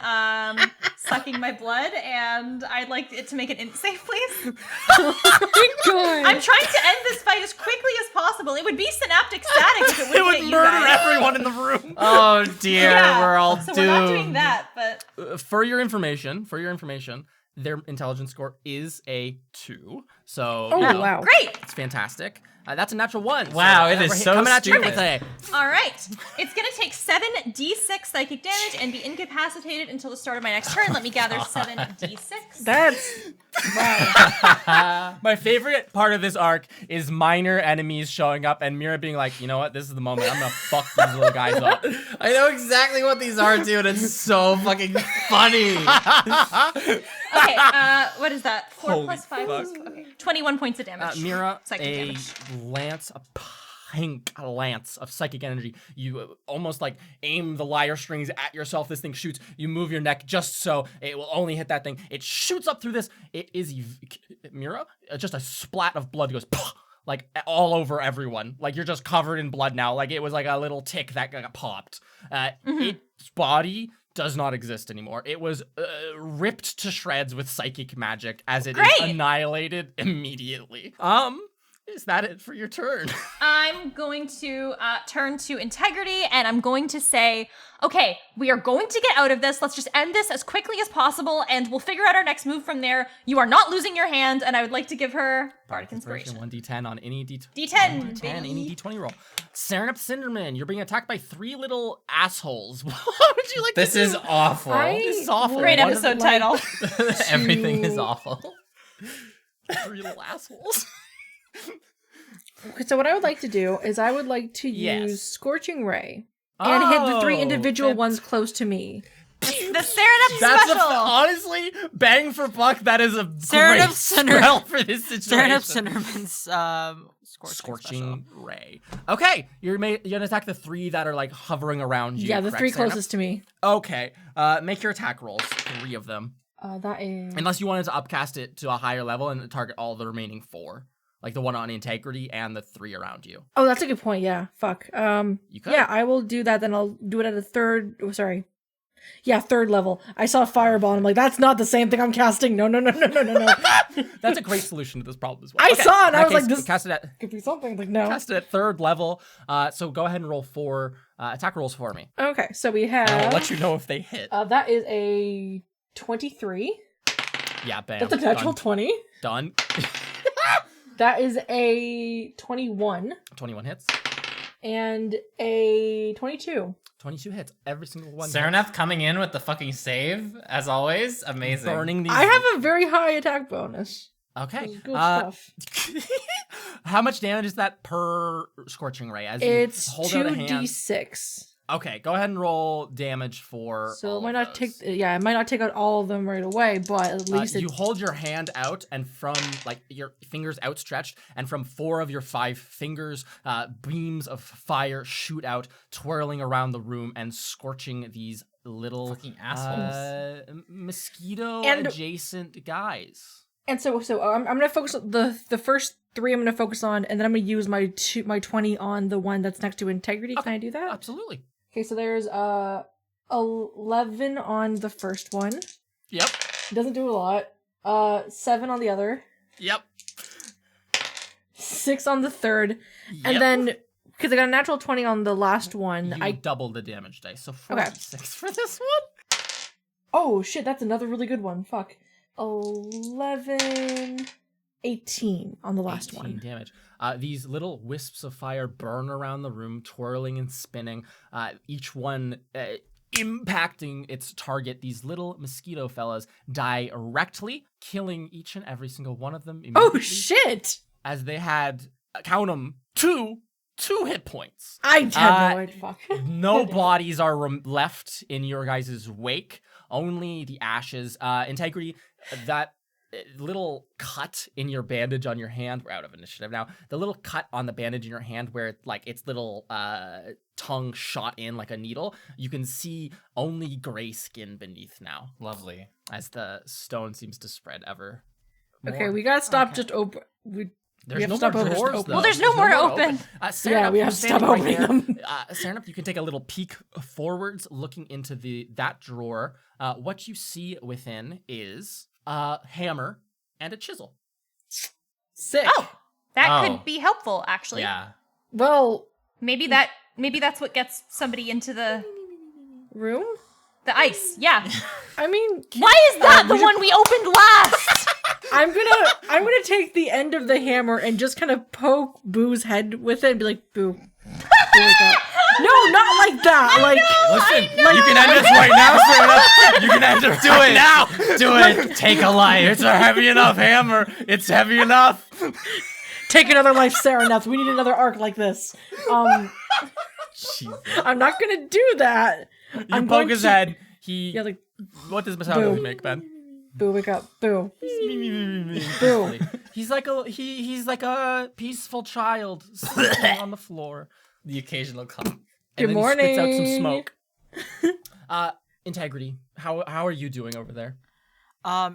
sucking my blood, and I'd like it to make an int save, please. Oh my God. I'm trying to end this fight as quickly as possible. It would be synaptic static if it It wouldn't would hit you murder guys. everyone in the room. Oh dear, Yeah, we're all so doomed. we're not doing that, but For your information, their intelligence score is a 2. So, Oh, you know, wow. great. it's fantastic. That's a natural 1. Wow, it is we're so coming at you stupid. with a All right. It's going to take 7d6 psychic damage and be incapacitated until the start of my next turn. Let me gather 7d6. That's wow. My favorite part of this arc is minor enemies showing up and Mira being like, you know what, this is the moment. I'm gonna fuck these little guys up. I know exactly what these are, dude. It's so fucking funny. Okay, what is that? 4 Holy plus 5 fuck. plus, okay. 21 points of damage. Mira, Psychic a damage. pink lance of psychic energy. You almost like aim the lyre strings at yourself. This thing shoots. You move your neck just so it will only hit that thing. It shoots up through this. It is Mira. Just a splat of blood goes like all over everyone. Like you're just covered in blood now. Like it was like a little tick that got popped. Its body does not exist anymore. It was ripped to shreds with psychic magic as it is Great. annihilated immediately. Is that it for your turn? I'm going to turn to Integrity, and I'm going to say, okay, we are going to get out of this. Let's just end this as quickly as possible, and we'll figure out our next move from there. You are not losing your hand, and I would like to give her Bardic Inspiration. 1d10 on any D10, D10, baby. any D20 roll. Sarenep Cinderman, you're being attacked by 3 little assholes. What would you like This to do? is awful. This is awful. Great One of episode like- title. Everything is awful. 3 little assholes. Okay, so what I would like to do is I would like to Yes. use Scorching Ray and hit the 3 Oh, individual ones close to me. The Serenep That's special. honestly, bang for buck, that is a Serenep great Cinder- spell for this situation. Serenep Cinderman's Scorching Ray. Okay, you're gonna attack the 3 that are like hovering around you. Yeah, the correct, 3 Serenep? closest to me. Okay, make your attack rolls, 3 of them. That is. Unless you wanted to upcast it to a higher level and target all the remaining 4. Like the one on Integrity and the 3 around you. Oh, that's a good point. Yeah. Fuck. You could. Yeah, I will do that. Then I'll do it at a third. Oh, sorry. Yeah, 3rd level. I saw fireball and I'm like, that's not the same thing I'm casting. No. That's a great solution to this problem as well. I saw it and In I that was like, case, this cast it at could be something. Like, no. cast it at 3rd level. So go ahead and roll 4 attack rolls for me. Okay, so we And I'll have... let you know if they hit. that is a 23. Yeah, bam. That's a natural 20. Done. That is a 21. 21 hits. And a 22. 22 hits. Every single one. Sereneth coming in with the fucking save, as always. Amazing. Burning these. I have a very high attack bonus. Okay. This is good stuff. How much damage is that per scorching ray? As It's you hold out a hand. 2d6. Okay, go ahead and roll damage for. So all it might of not those. it might not take out all of them right away, but at least You hold your hand out, and from like your fingers outstretched, and from 4 of your 5 fingers, beams of fire shoot out, twirling around the room and scorching these little Fucking assholes. mosquito And- adjacent guys. And so I'm gonna focus on the first 3. I'm gonna focus on, and then I'm gonna use my 20 on the one that's next to integrity. Can I do that? Absolutely. Okay, so there's 11 on the first one. Yep. It doesn't do a lot. 7 on the other. Yep. 6 on the third, Yep. and then because I got a natural 20 on the last one, You I double the damage dice, so Okay. 46 for this one. oh shit, that's another really good one. Fuck, 11, 18 on the last 18 one. damage. These little wisps of fire burn around the room, twirling and spinning. Each one impacting its target. These little mosquito fellas directly, killing each and every single one of them. Oh immediately, shit! As they had, count them, two hit points. I had no idea. Fuck. No bodies are left in your guys' wake. Only the ashes. Integrity, that little cut in your bandage on your hand. We're out of initiative now. The little cut on the bandage in your hand where like its little tongue shot in like a needle. You can see only gray skin beneath now. Lovely. As the stone seems to spread ever more. Okay, we gotta stop Okay. just open. There's have no to stop more opening- drawers, open- though. Well, there's no more to open. Serenep, we you're have to stop standing right opening here. them. Serenep, you can take a little peek forwards, looking into that drawer. What you see within is a hammer and a chisel. Sick. Oh, that Oh. could be helpful, actually. Yeah. Well, Maybe that's what gets somebody into the room. ice. Yeah. I mean, Why is that the one we opened last? I'm gonna take the end of the hammer and just kind of poke Boo's head with it and be like, Boo. Boo, wake up. No, not like that. Like, Listen, you can end this right now, Serenep. You can end it Do right it now. Do it. Take a life. It's a heavy enough hammer. It's heavy enough. take another life, Sereneth. We need another arc like this. Jesus. I'm not gonna do that. You I'm poke going his to- head. He. Yeah, like, What does Masato Boo. make, Ben? Boo, wake up. Boo. Boo. He's like a peaceful child sleeping on the floor. The occasional come. And Good then he spits out some morning. smoke. Integrity, how are you doing over there?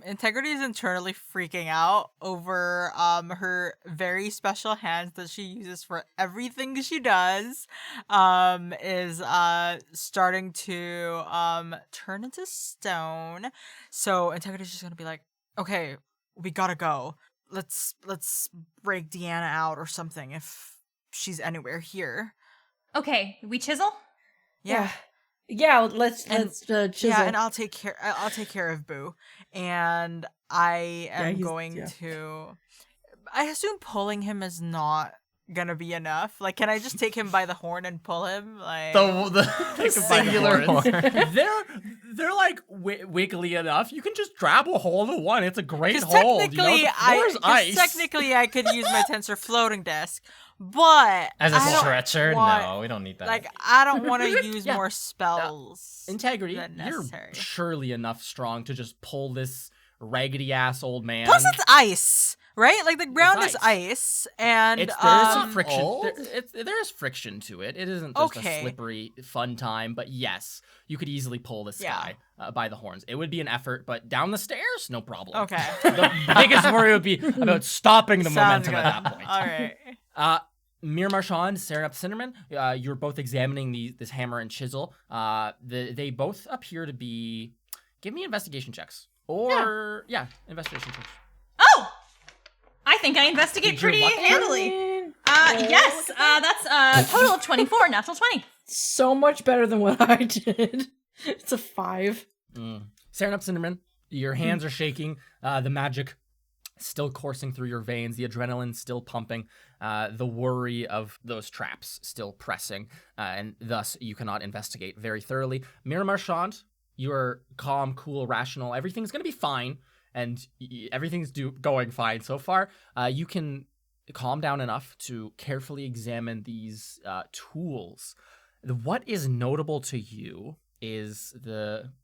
Integrity is internally freaking out over her very special hands that she uses for everything she does. Is starting to turn into stone. So Integrity's just gonna be like, okay, we gotta go. Let's break Deanna out or something if she's anywhere here. Okay, we chisel? Yeah. Yeah, let's chisel. Yeah, and I'll take care of Boo. And I am he's- going yeah. to I assume pulling him is not gonna be enough. Like, can I just take him by the horn and pull him? Like The singular horn. they're like wiggly enough. You can just grab a hold of one. It's a great 'cause hold. You know, technically, the floor's ice. technically I could use my tensor floating desk, but As a I don't stretcher? want- No, we don't need that. Like, I don't want to use Yeah. more spells. Integrity, than you're necessary. surely enough strong to just pull this raggedy ass old man. Plus, it's ice, right? Like the ground is ice. ice, and There is some um, friction. old? There is friction to it. It isn't just Okay. a slippery fun time. But yes, you could easily pull this Yeah. guy by the horns. It would be an effort, but down the stairs, no problem. okay. The biggest worry would be about stopping the Sounds momentum good. at that point. All right. Mir Marchand, Serenap Cinderman, you're both examining this hammer and chisel. They both appear to be... Give me investigation checks. Or, investigation checks. Oh! I think I investigate Did your pretty luck handily. Yes, that's a total of 24, natural 20. So much better than what I did. It's a 5. Serenap Cinderman, your hands are shaking. The magic still coursing through your veins. The adrenaline still pumping. The worry of those traps still pressing. And thus, you cannot investigate very thoroughly. Mir Marchand, you're calm, cool, rational. Everything's going to be fine. And everything's going fine so far. You can calm down enough to carefully examine these tools. What is notable to you is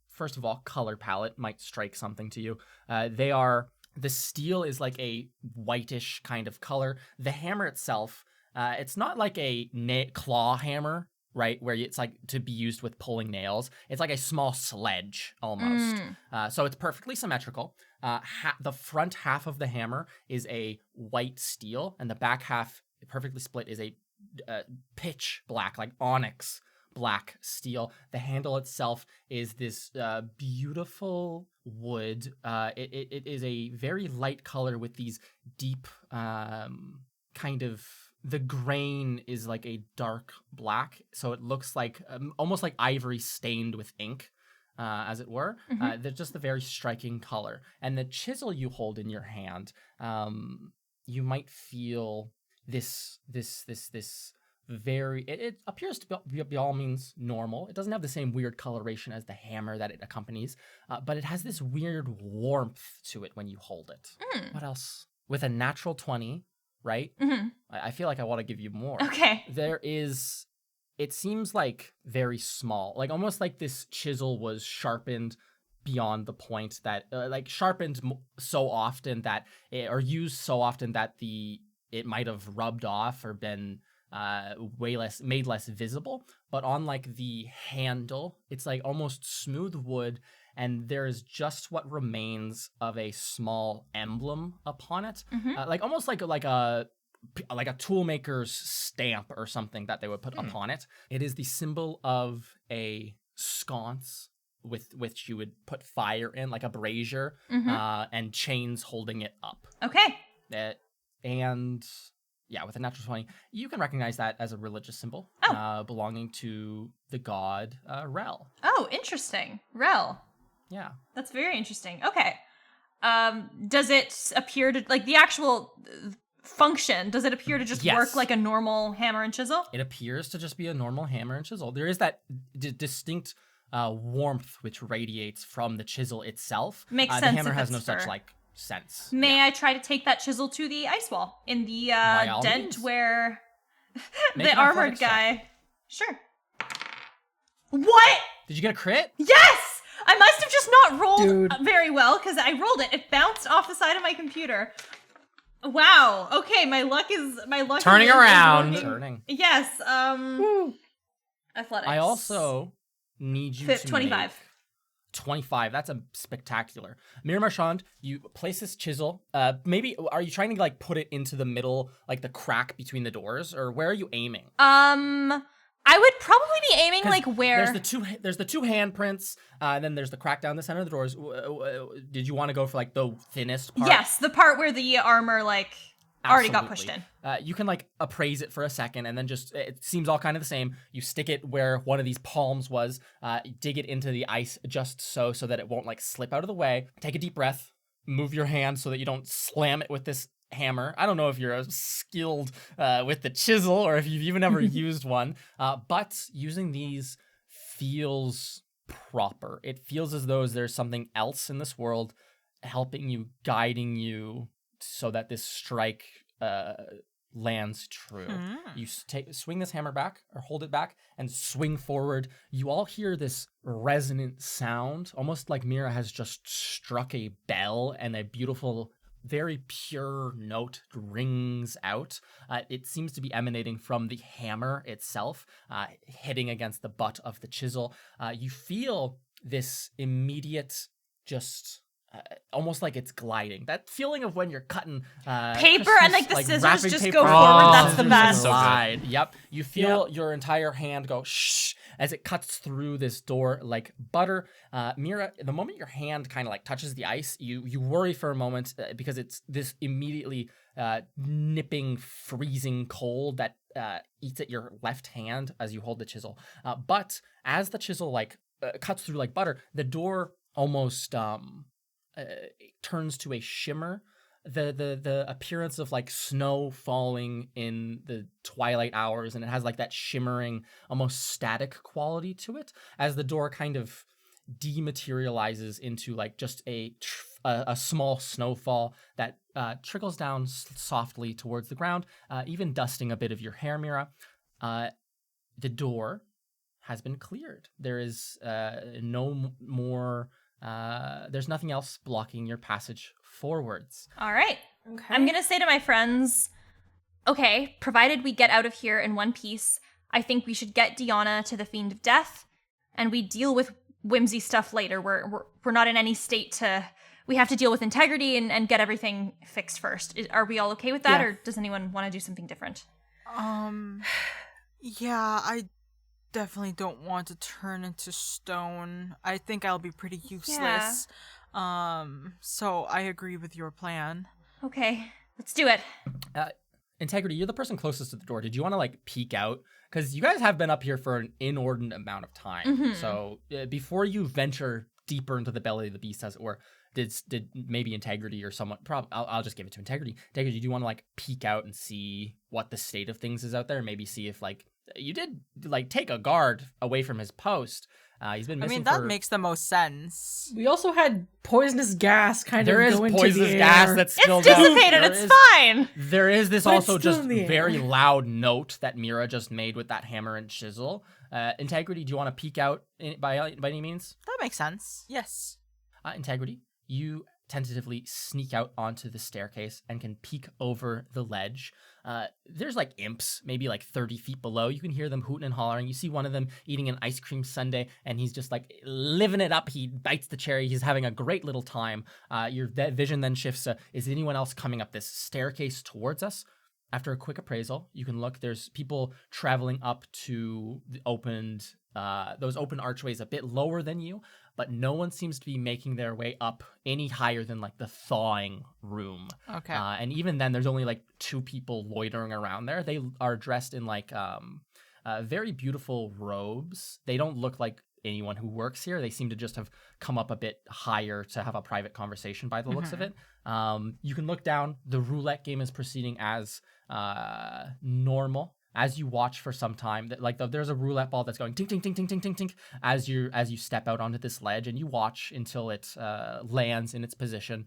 first of all, color palette might strike something to you. The steel is like a whitish kind of color. The hammer itself, it's not like a claw hammer, right? Where it's like to be used with pulling nails. It's like a small sledge almost. So it's perfectly symmetrical. The front half of the hammer is a white steel, and the back half, perfectly split, is a pitch black, like onyx black steel. The handle itself is this beautiful wood. It is a very light color with these deep kind of... The grain is like a dark black, so it looks like almost like ivory stained with ink. As it were. They're just a very striking color. And the chisel you hold in your hand, you might feel this very... It appears to be all means normal. It doesn't have the same weird coloration as the hammer that it accompanies, but it has this weird warmth to it when you hold it. What else? With a natural 20, right? I feel like I want to give you more. Okay. There is... It seems like very small, like almost like this chisel was sharpened beyond the point that, sharpened so often that, or used so often that it might have rubbed off or been made less visible. But on like the handle, it's like almost smooth wood, and there is just what remains of a small emblem upon it, like almost like a toolmaker's stamp or something that they would put upon it. It is the symbol of a sconce with which you would put fire in, like a brazier, and chains holding it up. Okay. And yeah, with a natural 20, you can recognize that as a religious symbol belonging to the god Rel. Oh, interesting. Rel. Yeah. That's very interesting. Okay. Does it appear to, like, the actual function, does it appear to just work like a normal hammer and chisel? It appears to just be a normal hammer and chisel. There is that distinct warmth which radiates from the chisel itself. Makes sense. The hammer has no such sense. May I try to take that chisel to the ice wall in the dent means. where Make the an armored athletics check. guy? Sure. What? Did you get a crit? Yes! I must have just not rolled Dude. very well because I rolled it. It bounced off the side of my computer. Wow. Okay, my luck is Turning around. working. Turning. Yes. Woo. Athletics. I also need you to 25. make 25. That's a spectacular. Mir Marchand, you place this chisel. Maybe are you trying to like put it into the middle, like the crack between the doors, or where are you aiming? I would probably be aiming like where there's the two handprints, and then there's the crack down the center of the doors. Did you want to go for like the thinnest part? Yes, the part where the armor already got pushed in. You can like appraise it for a second, and then just it seems all kind of the same. You stick it where one of these palms was. Dig it into the ice just so that it won't like slip out of the way. Take a deep breath. Move your hand so that you don't slam it with this hammer. I don't know if you're skilled with the chisel or if you've even ever used one, but using these feels proper. It feels as though there's something else in this world helping you, guiding you, so that this strike lands true. You swing this hammer back or hold it back and swing forward. You all hear this resonant sound, almost like Mira has just struck a bell, and a beautiful, very pure note rings out. It seems to be emanating from the hammer itself, hitting against the butt of the chisel. You feel this immediate just almost like it's gliding. That feeling of when you're cutting Paper and, like, the scissors wrapping just paper go on forward, that's the scissors best. glide. Yep. You feel your entire hand go shh as it cuts through this door like butter. Mira, the moment your hand kind of like touches the ice, you worry for a moment because it's this immediately nipping, freezing cold that eats at your left hand as you hold the chisel. But as the chisel like cuts through like butter, the door almost turns to a shimmer. The appearance of like snow falling in the twilight hours, and it has like that shimmering, almost static quality to it as the door kind of dematerializes into like just a small snowfall that trickles down softly towards the ground, even dusting a bit of your hair, Mira. The door has been cleared. There is no more. There's nothing else blocking your passage forwards. All right. Okay. I'm going to say to my friends, okay, provided we get out of here in one piece, I think we should get Deanna to the Fiend of Death, and we deal with whimsy stuff later. We're not in any state to... We have to deal with integrity and get everything fixed first. Are we all okay with that, or does anyone want to do something different? Yeah, I definitely don't want to turn into stone. I think I'll be pretty useless. So I agree with your plan. Okay, let's do it. Integrity, you're the person closest to the door. Did you want to like peek out? Because you guys have been up here for an inordinate amount of time. Mm-hmm. So before you venture deeper into the belly of the beast, as it were, did maybe Integrity or someone? I'll just give it to Integrity. Integrity, do you want to like peek out and see what the state of things is out there? Maybe see if like you did like take a guard away from his post. He's been missing. That makes the most sense. We also had poisonous gas there is go into poisonous the gas air. that's It's spilled dissipated. out. It's fine. There is this But it's also still just in the air. very loud note that Mira just made with that hammer and chisel. Integrity, do you want to peek out by any means? That makes sense. Yes. Integrity, you tentatively sneak out onto the staircase and can peek over the ledge. There's like imps, maybe like 30 feet below. You can hear them hooting and hollering. You see one of them eating an ice cream sundae, and he's just like living it up. He bites the cherry. He's having a great little time. Your vision then shifts. Is anyone else coming up this staircase towards us? After a quick appraisal, you can look. There's people traveling up to the those open archways a bit lower than you, but no one seems to be making their way up any higher than like the thawing room. Okay. And even then, there's only like 2 people loitering around there. They are dressed in like very beautiful robes. They don't look like anyone who works here. They seem to just have come up a bit higher to have a private conversation by the looks of it. You can look down. The roulette game is proceeding as normal. As you watch for some time, there's a roulette ball that's going tink tink tink tink tink tink tink as you step out onto this ledge, and you watch until it lands in its position.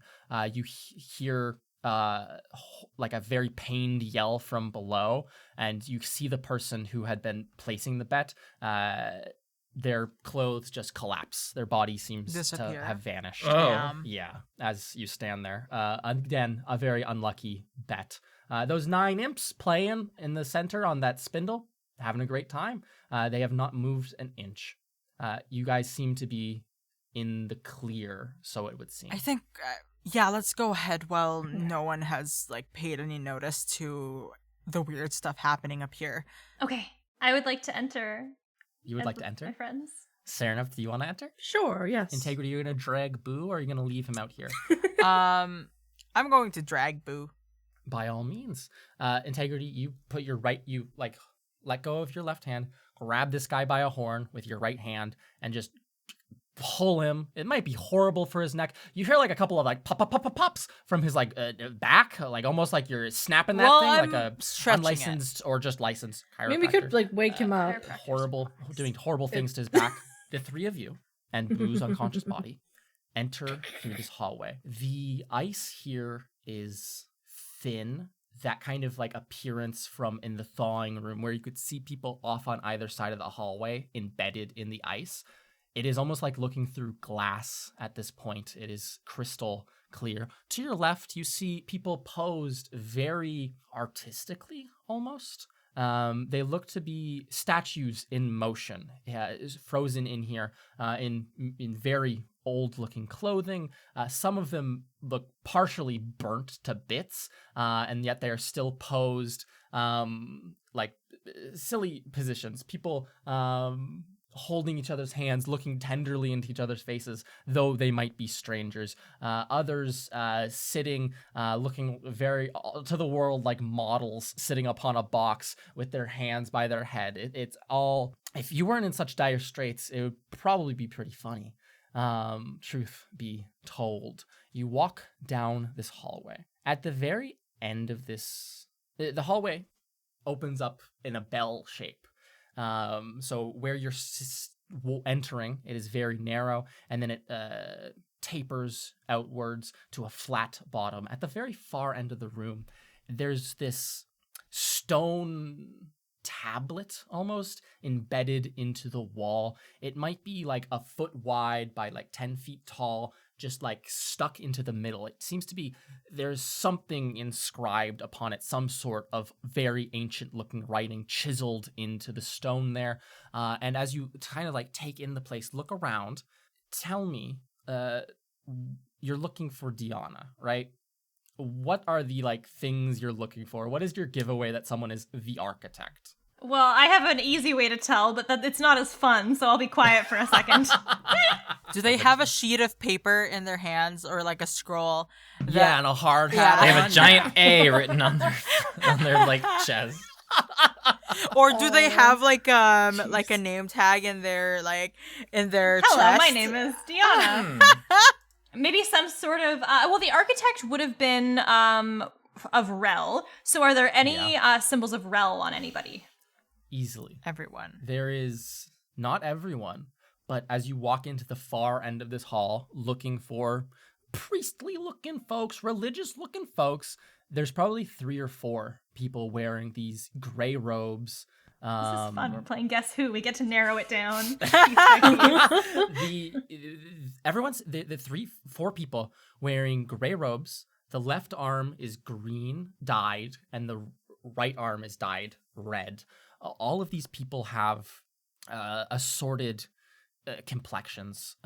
You hear like a very pained yell from below, and you see the person who had been placing the bet. Their clothes just collapse. Their body seems Disappear. to have vanished. Damn. Yeah, as you stand there. Again, a very unlucky bet. Those 9 imps playing in the center on that spindle, having a great time. They have not moved an inch. You guys seem to be in the clear, so it would seem. I think, let's go ahead while no one has like paid any notice to the weird stuff happening up here. Okay, I would like to enter. You would like to enter? My friends. Serenov, do you want to enter? Sure, yes. Integrity, you're going to drag Boo, or are you going to leave him out here? I'm going to drag Boo. By all means. Integrity, you put your you like let go of your left hand, grab this guy by a horn with your right hand, and just pull him. It might be horrible for his neck. You hear like a couple of like pops from his like back, like almost like you're snapping that thing, I'm like a stretching unlicensed or just licensed chiropractor. Maybe we could like wake him up. Doing horrible things to his back. The 3 of you and Boo's unconscious body enter through this hallway. The ice here is thin, that kind of like appearance from in the thawing room where you could see people off on either side of the hallway embedded in the ice. It is almost like looking through glass at this point. It is crystal clear. To your left, you see people posed very artistically almost. They look to be statues in motion, frozen in here in very old-looking clothing. Some of them look partially burnt to bits, and yet they are still posed like silly positions. People holding each other's hands, looking tenderly into each other's faces, though they might be strangers. Others sitting, looking very to the world like models sitting upon a box with their hands by their head. It's all, if you weren't in such dire straits, it would probably be pretty funny. Truth be told. You walk down this hallway. At the very end of this, the hallway opens up in a bell shape. So where you're entering, it is very narrow, and then it tapers outwards to a flat bottom. At the very far end of the room, there's this stone tablet almost embedded into the wall. It might be like a foot wide by like 10 feet tall, just like stuck into the middle. It seems to be there's something inscribed upon it, some sort of very ancient looking writing chiseled into the stone there. And as you kind of like take in the place, look around, tell me, you're looking for Deanna, right? What are the like things you're looking for? What is your giveaway that someone is the architect? Well, I have an easy way to tell, but it's not as fun, so I'll be quiet for a second. Do they have a sheet of paper in their hands or like a scroll? Yeah, and a hard hat. They have a giant A written on their like chest. Or do they have like a name tag in their Hello, chest? my name is Deanna. Maybe some sort of well, the architect would have been of Rel. So are there any symbols of Rel on anybody? Easily. Everyone. There is not everyone, but as you walk into the far end of this hall looking for priestly looking folks, religious looking folks, there's probably 3 or 4 people wearing these gray robes. This is fun. We're playing Guess Who. We get to narrow it down. The 3-4 people wearing gray robes. The left arm is green dyed, and the right arm is dyed red. All of these people have assorted complexions,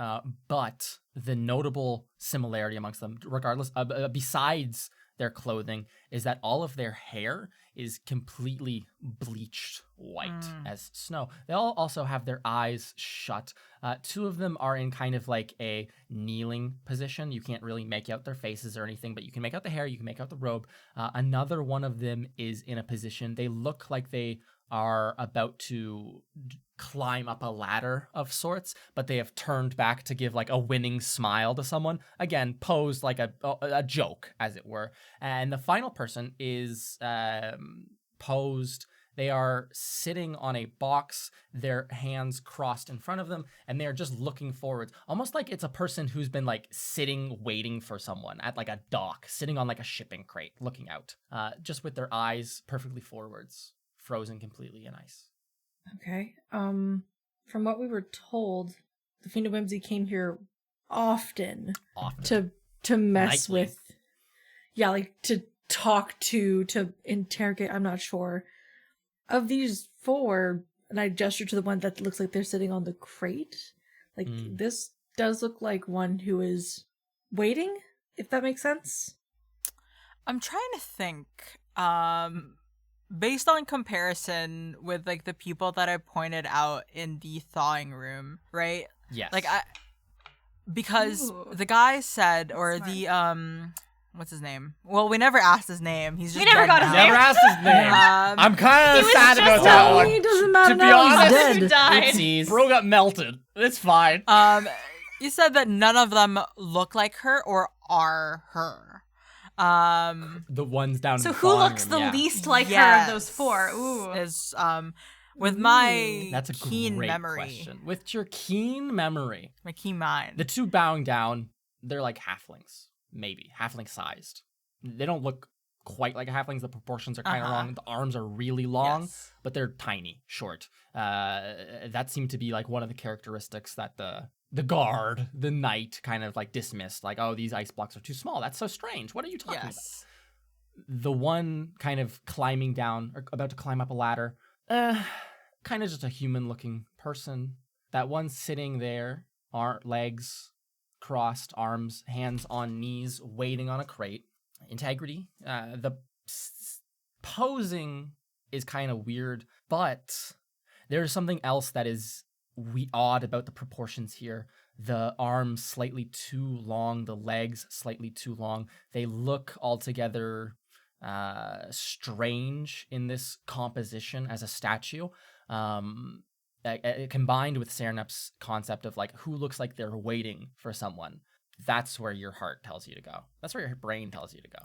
but the notable similarity amongst them, regardless, besides their clothing, is that all of their hair is completely bleached white as snow. They all also have their eyes shut. 2 of them are in kind of like a kneeling position. You can't really make out their faces or anything, but you can make out the hair, you can make out the robe. Another one of them is in a position, they look like they are about to climb up a ladder of sorts, but they have turned back to give like a winning smile to someone. Again, posed like a joke, as it were. And the final person is posed. They are sitting on a box, their hands crossed in front of them, and they are just looking forwards, almost like it's a person who's been like sitting, waiting for someone at like a dock, sitting on like a shipping crate, looking out, just with their eyes perfectly forwards, frozen completely in ice. Okay. From what we were told, the Fiend of Whimsy came here often. to mess Nightly. with. Yeah, like to talk to interrogate. I'm not sure. Of these 4, and I gesture to the one that looks like they're sitting on the crate. Like this does look like one who is waiting, if that makes sense. I'm trying to think. Based on comparison with like the people that I pointed out in the thawing room, right? Yes. Like because Ooh. the guy said, or Smart. the what's his name? Well, we never asked his name. He's just We never dead got his now. Never asked his name. I'm kind He of was sad just about that one. It doesn't matter To be now, honest, he's Who dead. died? Oopsies. Bro got melted. It's fine. He said that none of them look like her or are her. The ones down. So in the who thawing looks room, the yeah. least like her Yes. of those 4? Ooh. Is with my That's a keen great memory, question. With your keen memory, my keen mind. the 2 bowing down, they're like halflings, maybe halfling sized. They don't look quite like halflings. The proportions are kind of long. The arms are really long, Yes. but they're tiny, short. That seemed to be like one of the characteristics that the guard, the knight, kind of like dismissed. Like, oh, these ice blocks are too small. That's so strange. What are you talking about? Yes. The one kind of climbing down or about to climb up a ladder, kind of just a human looking person. That one sitting there, legs crossed, arms, hands on knees, waiting on a crate. Integrity. The posing is kind of weird, but there's something else that is odd about the proportions here. The arms slightly too long, the legs slightly too long. They look altogether strange in this composition as a statue. Combined with Serenep's concept of like who looks like they're waiting for someone. That's where your heart tells you to go. That's where your brain tells you to go.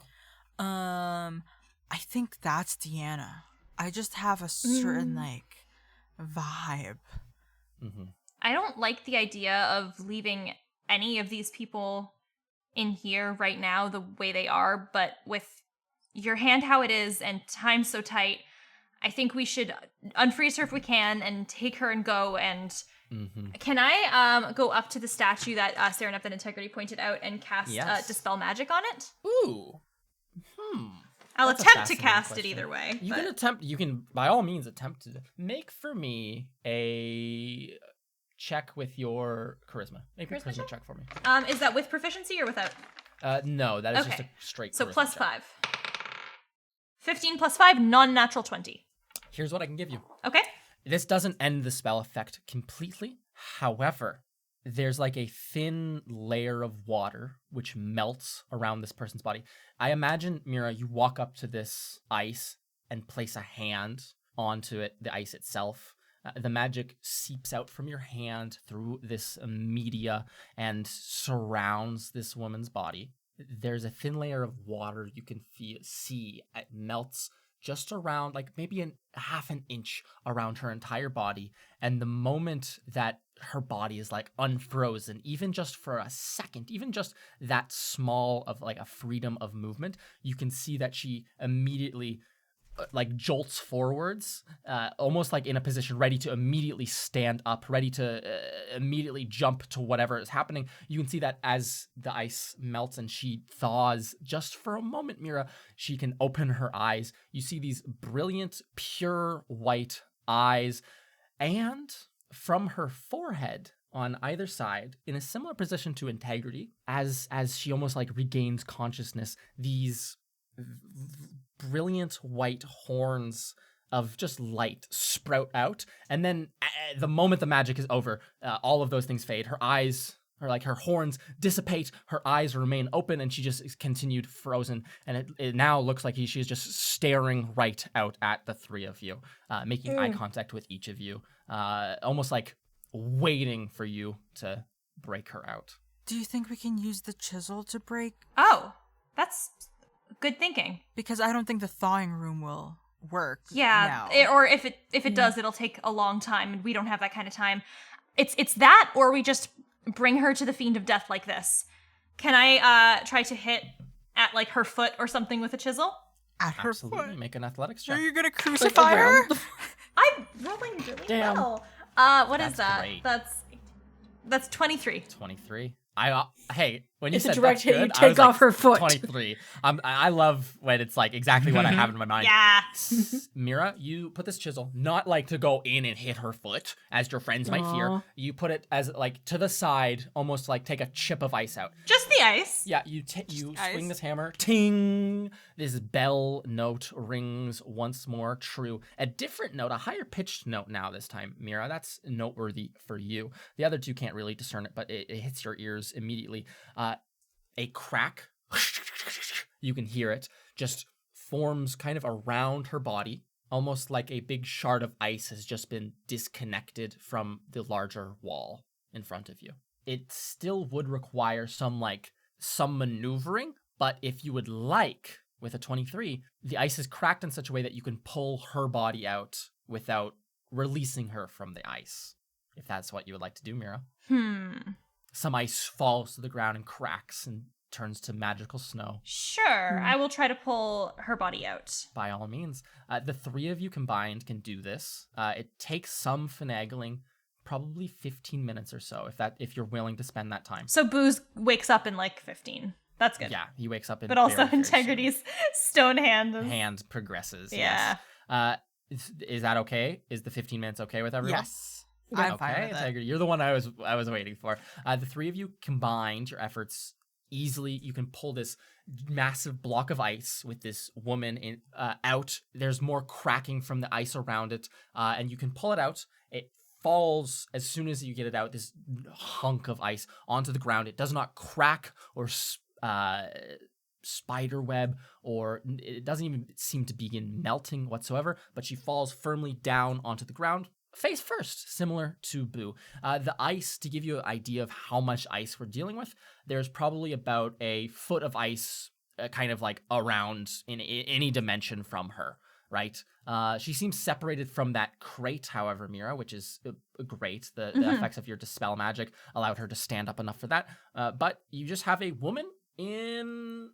I think that's Deanna. I just have a certain like vibe. Mm-hmm. I don't like the idea of leaving any of these people in here right now the way they are, but with your hand how it is and time so tight, I think we should unfreeze her if we can and take her and go. And can I go up to the statue that Serenep and Integrity pointed out and cast Dispel Magic on it? Ooh. I'll That's a attempt to fascinating cast question. it either way. You can by all means attempt to make for me a check with your charisma. Make a charisma check for me. Is that with proficiency or without? No, that is just Okay. a straight So charisma plus check. 5. 15 plus 5, non-natural 20. Here's what I can give you. Okay. This doesn't end the spell effect completely. However, there's like a thin layer of water which melts around this person's body. I imagine, Mira, you walk up to this ice and place a hand onto it, the ice itself. The magic seeps out from your hand through this media and surrounds this woman's body. There's a thin layer of water you can see. It melts just around, like maybe half an inch around her entire body. And the moment that her body is like unfrozen, even just for a second, even just that small of like a freedom of movement, you can see that she immediately like jolts forwards, almost like in a position ready to immediately stand up, ready to immediately jump to whatever is happening. You can see that as the ice melts and she thaws just for a moment, Mira, she can open her eyes. You see these brilliant, pure white eyes, and from her forehead on either side, in a similar position to Integrity, as she almost like regains consciousness, these brilliant white horns of just light sprout out, and then the moment the magic is over, all of those things fade. Her eyes, or like her horns, dissipate. Her eyes remain open, and she just is continued frozen. And it now looks like she's just staring right out at the three of you, making eye contact with each of you, almost like waiting for you to break her out. Do you think we can use the chisel to break? Oh, that's good thinking. Because I don't think the thawing room will work. Yeah, now. or if it does, it'll take a long time, and we don't have that kind of time. It's that, or we just bring her to the Fiend of Death like this. Can I try to hit at like her foot or something with a chisel? At her Absolutely. foot. Make an athletics Are check. you gonna crucify her? I'm rolling really Damn. well. What is That's that? great. That's 23. 23. Hey, when you It's a said direct that's hit, you good, I take was like, off her foot. 23. I love when it's like exactly what I have in my mind. Yeah. Mira, you put this chisel not like to go in and hit her foot, as your friends might fear. Aw. You put it as like to the side, almost like take a chip of ice out. Just the ice. Yeah, you ice. swing this hammer, ting! This bell note rings once more true. A different note, a higher pitched note now this time, Mira. That's noteworthy for you. The other two can't really discern it, but it hits your ears immediately. A crack, you can hear it, just forms kind of around her body, almost like a big shard of ice has just been disconnected from the larger wall in front of you. It still would require some maneuvering, but if you would like, with a 23, the ice is cracked in such a way that you can pull her body out without releasing her from the ice. If that's what you would like to do, Mira. Some ice falls to the ground and cracks and turns to magical snow. Sure. I will try to pull her body out. By all means. The three of you combined can do this. It takes some finagling, probably 15 minutes or so, if you're willing to spend that time. So Booze wakes up in like 15. That's good. Yeah, he wakes up in But also very, very Integrity's stone hand. soon. Hand progresses, Yeah. yes. Is that okay? Is the 15 minutes okay with everyone? Yes. I'm fine Okay, with it. Integrity. You're the one I was waiting for. The three of you combined your efforts easily. You can pull this massive block of ice with this woman out. There's more cracking from the ice around it, and you can pull it out. It falls as soon as you get it out. This hunk of ice onto the ground. It does not crack or spider web, or it doesn't even seem to begin melting whatsoever. But she falls firmly down onto the ground, face first, similar to Boo. The ice, to give you an idea of how much ice we're dealing with, there's probably about a foot of ice kind of like around in any dimension from her, right? She seems separated from that crate, however, Mira, which is great. The effects of your Dispel magic allowed her to stand up enough for that. But you just have a woman in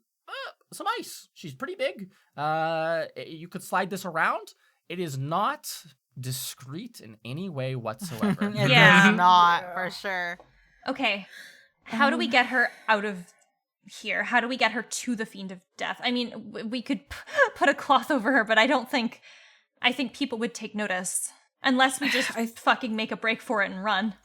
some ice. She's pretty big. You could slide this around. It is not discreet in any way whatsoever. It Yeah. is not, for sure. Okay. How do we get her out of here? How do we get her to the Fiend of Death? I mean, we could put a cloth over her, but I think people would take notice. Unless we just fucking make a break for it and run.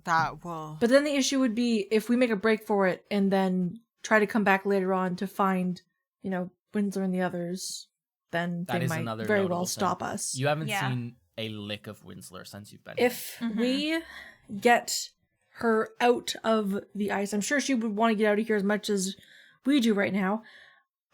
That will. But then the issue would be if we make a break for it and then try to come back later on to find, Winslow and the others, then That they is might another very notable well thing. stop us. You haven't Yeah. seen a lick of Winsler since you've been here. If we get her out of the ice, I'm sure she would want to get out of here as much as we do right now.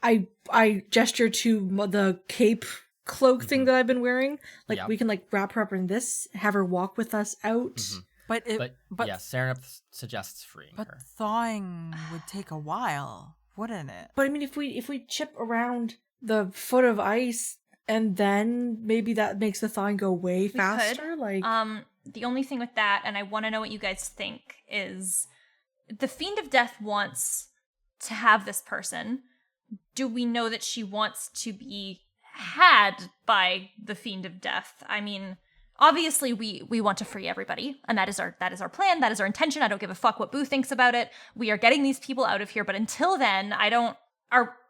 I gesture to the cape cloak thing that I've been wearing. Like, Yeah. we can, wrap her up in this, have her walk with us out. But yeah, Serenith suggests freeing But her. thawing would take a while, wouldn't it? But I mean, if we chip around the foot of ice, and then maybe that makes the thawing go way We faster. could. The only thing with that, and I want to know what you guys think, is the Fiend of Death wants to have this person. Do we know that she wants to be had by the Fiend of Death? I mean, obviously we want to free everybody, and that is our plan, that is our intention. I don't give a fuck what Boo thinks about it. We are getting these people out of here, but until then,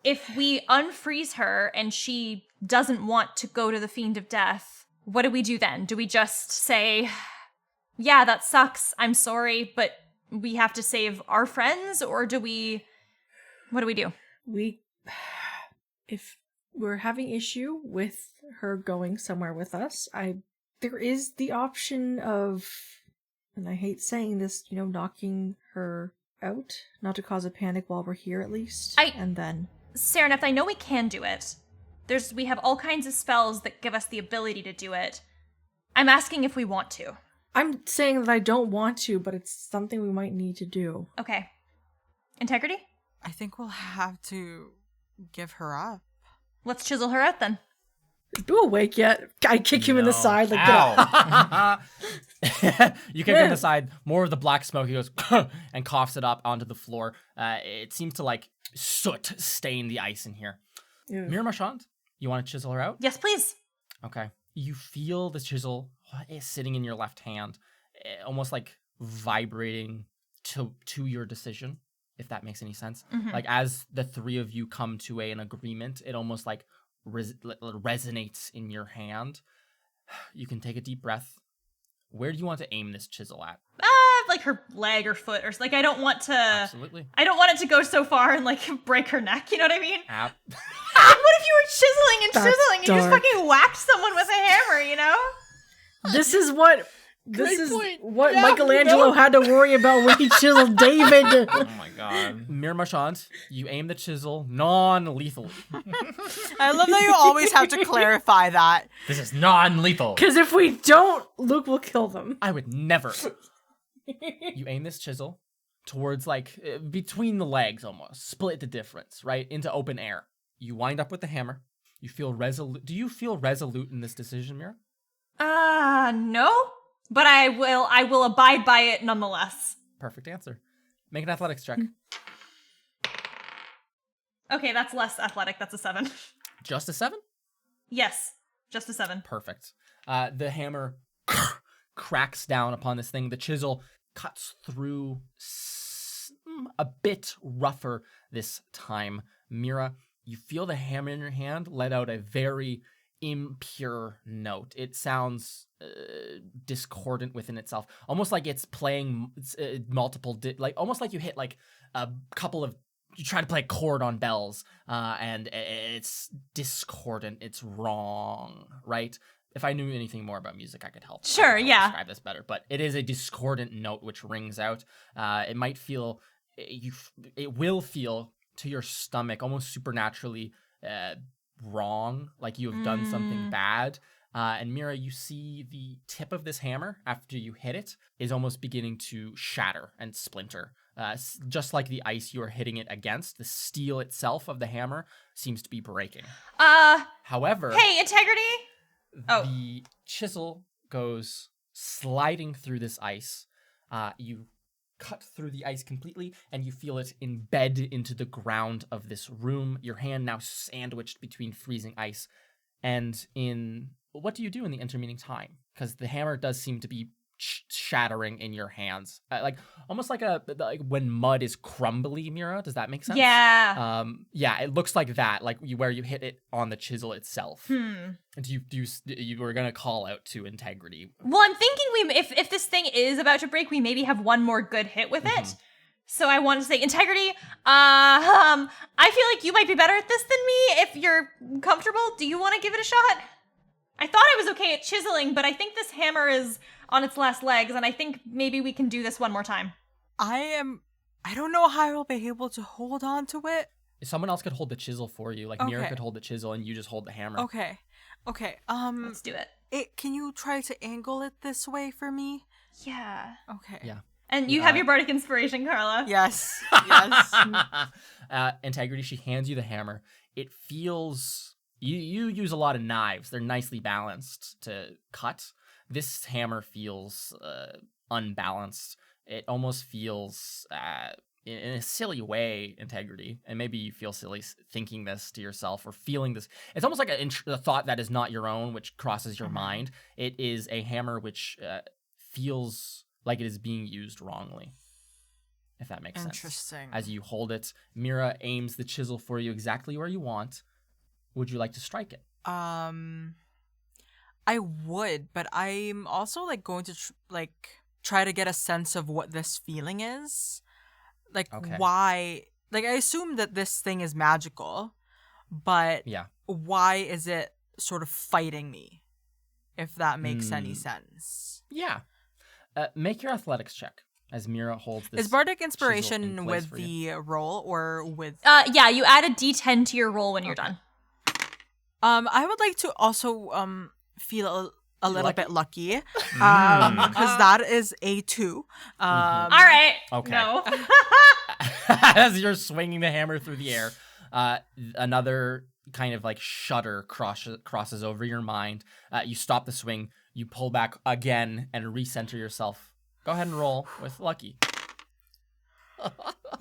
if we unfreeze her and she doesn't want to go to the Fiend of Death, what do we do then? Do we just say, yeah, that sucks, I'm sorry, but we have to save our friends? Or what do we do? If we're having issue with her going somewhere with us, there is the option of, and I hate saying this, knocking her out, not to cause a panic while we're here at least. And then Sereneth, I know we can do it. We have all kinds of spells that give us the ability to do it. I'm asking if we want to. I'm saying that I don't want to, but it's something we might need to do. Okay. Integrity? I think we'll have to give her up. Let's chisel her out then. Is Boo awake yet? I kick him in the side like Ow. You kick him in the side. More of the black smoke. He goes and coughs it up onto the floor. It seems to soot stain the ice in here. Mira Marchand, you want to chisel her out? Yes, please. Okay. You feel the chisel sitting in your left hand, almost vibrating to your decision, if that makes any sense. As the three of you come to an agreement, it almost resonates in your hand. You can take a deep breath. Where do you want to aim this chisel at? Her leg or foot, or I don't want to. Absolutely. I don't want it to go so far and break her neck. You know what I mean? App. What if you were chiseling and That's chiseling and you just dark. fucking whacked someone with a hammer? You know? This is what point. what Yeah, Michelangelo had to worry about when he chiseled David. Oh my god. Mira Marchand, you aim the chisel non-lethally. I love that you always have to clarify that. This is non-lethal. Because if we don't, Luke will kill them. I would never. You aim this chisel towards between the legs almost. Split the difference, right? Into open air. You wind up with the hammer. You feel resolute. Do you feel resolute in this decision, Mira? No. But I will abide by it nonetheless. Perfect answer. Make an athletics check. Okay, that's less athletic. That's a 7. Just a 7? Yes, just a 7. Perfect. The hammer cracks down upon this thing. The chisel cuts through a bit rougher this time. Mira, you feel the hammer in your hand let out a very impure note. It sounds discordant within itself, almost like it's playing multiple, almost like you hit like a couple of, you try to play a chord on bells, and it's discordant. It's wrong, right? If I knew anything more about music, I could help. Sure, yeah. Describe this better, but it is a discordant note which rings out. It might feel, it will feel to your stomach almost supernaturally wrong, like you have done something bad. And Mira, you see the tip of this hammer after you hit it is almost beginning to shatter and splinter. Just like the ice you are hitting it against, the steel itself of the hammer seems to be breaking. However, Hey, integrity. the chisel goes sliding through this ice. You cut through the ice completely, and you feel it embed into the ground of this room, your hand now sandwiched between freezing ice. And what do you do in the intervening time? Because the hammer does seem to be shattering in your hands, almost like when mud is crumbly. Mira, does that make sense? Yeah. Yeah, it looks like that, like where you hit it on the chisel itself. And you were gonna call out to integrity. Well, I'm thinking if this thing is about to break, we maybe have one more good hit with it. So I want to say, integrity. I feel like you might be better at this than me. If you're comfortable, do you want to give it a shot? I thought I was okay at chiseling, but I think this hammer is on its last legs, and I think maybe we can do this one more time. I don't know how I'll be able to hold on to it. If someone else could hold the chisel for you, like Mira could hold the chisel and you just hold the hammer. Okay. Let's do it. Can you try to angle it this way for me? Yeah. Okay. Yeah. And you have your bardic inspiration, Carla. Yes. Integrity, she hands you the hammer. It feels, you use a lot of knives. They're nicely balanced to cut. This hammer feels unbalanced. It almost feels, in a silly way, integrity. And maybe you feel silly thinking this to yourself or feeling this. It's almost like a thought that is not your own, which crosses your mind. It is a hammer which feels like it is being used wrongly, if that makes sense. Interesting. As you hold it, Mira aims the chisel for you exactly where you want. Would you like to strike it? I would, but I'm also going to try to get a sense of what this feeling is. Why? I assume that this thing is magical, but why is it sort of fighting me? If that makes any sense. Yeah. Make your athletics check as Mira holds this. Is bardic inspiration with the roll or with? Yeah, you add a D10 to your roll when you're done. I would like to also feel a little bit lucky, because that is a 2. All right. Okay. No. As you're swinging the hammer through the air, another kind of shudder crosses over your mind. You stop the swing. You pull back again and recenter yourself. Go ahead and roll with lucky.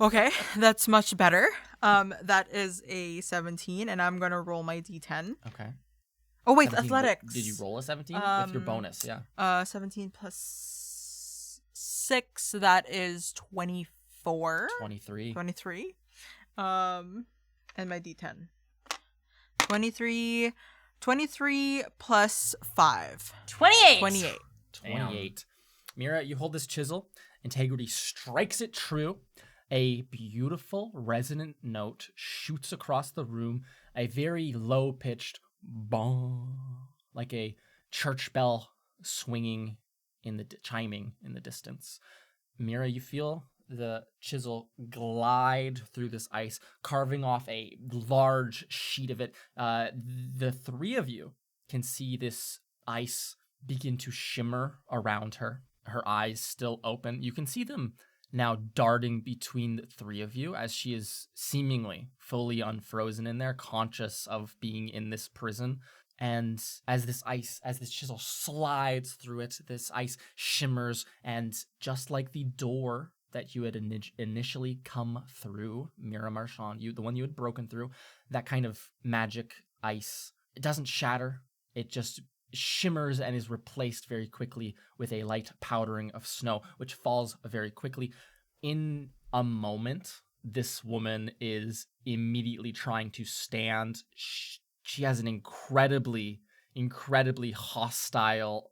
Okay, that's much better. That is a 17, and I'm gonna roll my D10. Okay. Oh wait, 17, athletics. Did you roll a 17 with your bonus? Yeah. 17 plus 6. That is 24. 23. 23. And my D10. 23 plus 5. 28. 28. 28. Mira, you hold this chisel. Integrity strikes it true. A beautiful resonant note shoots across the room. A very low-pitched bong, like a church bell swinging chiming in the distance. Mira, you feel the chisel glide through this ice, carving off a large sheet of it. The three of you can see this ice begin to shimmer around her, her eyes still open. You can see them now darting between the three of you as she is seemingly fully unfrozen in there, conscious of being in this prison. And as this chisel slides through it, this ice shimmers, and just like the door that you had initially come through, Mira Marchand, the one you had broken through, that kind of magic ice, it doesn't shatter, it just shimmers and is replaced very quickly with a light powdering of snow, which falls very quickly. In a moment, this woman is immediately trying to stand. She has an incredibly incredibly hostile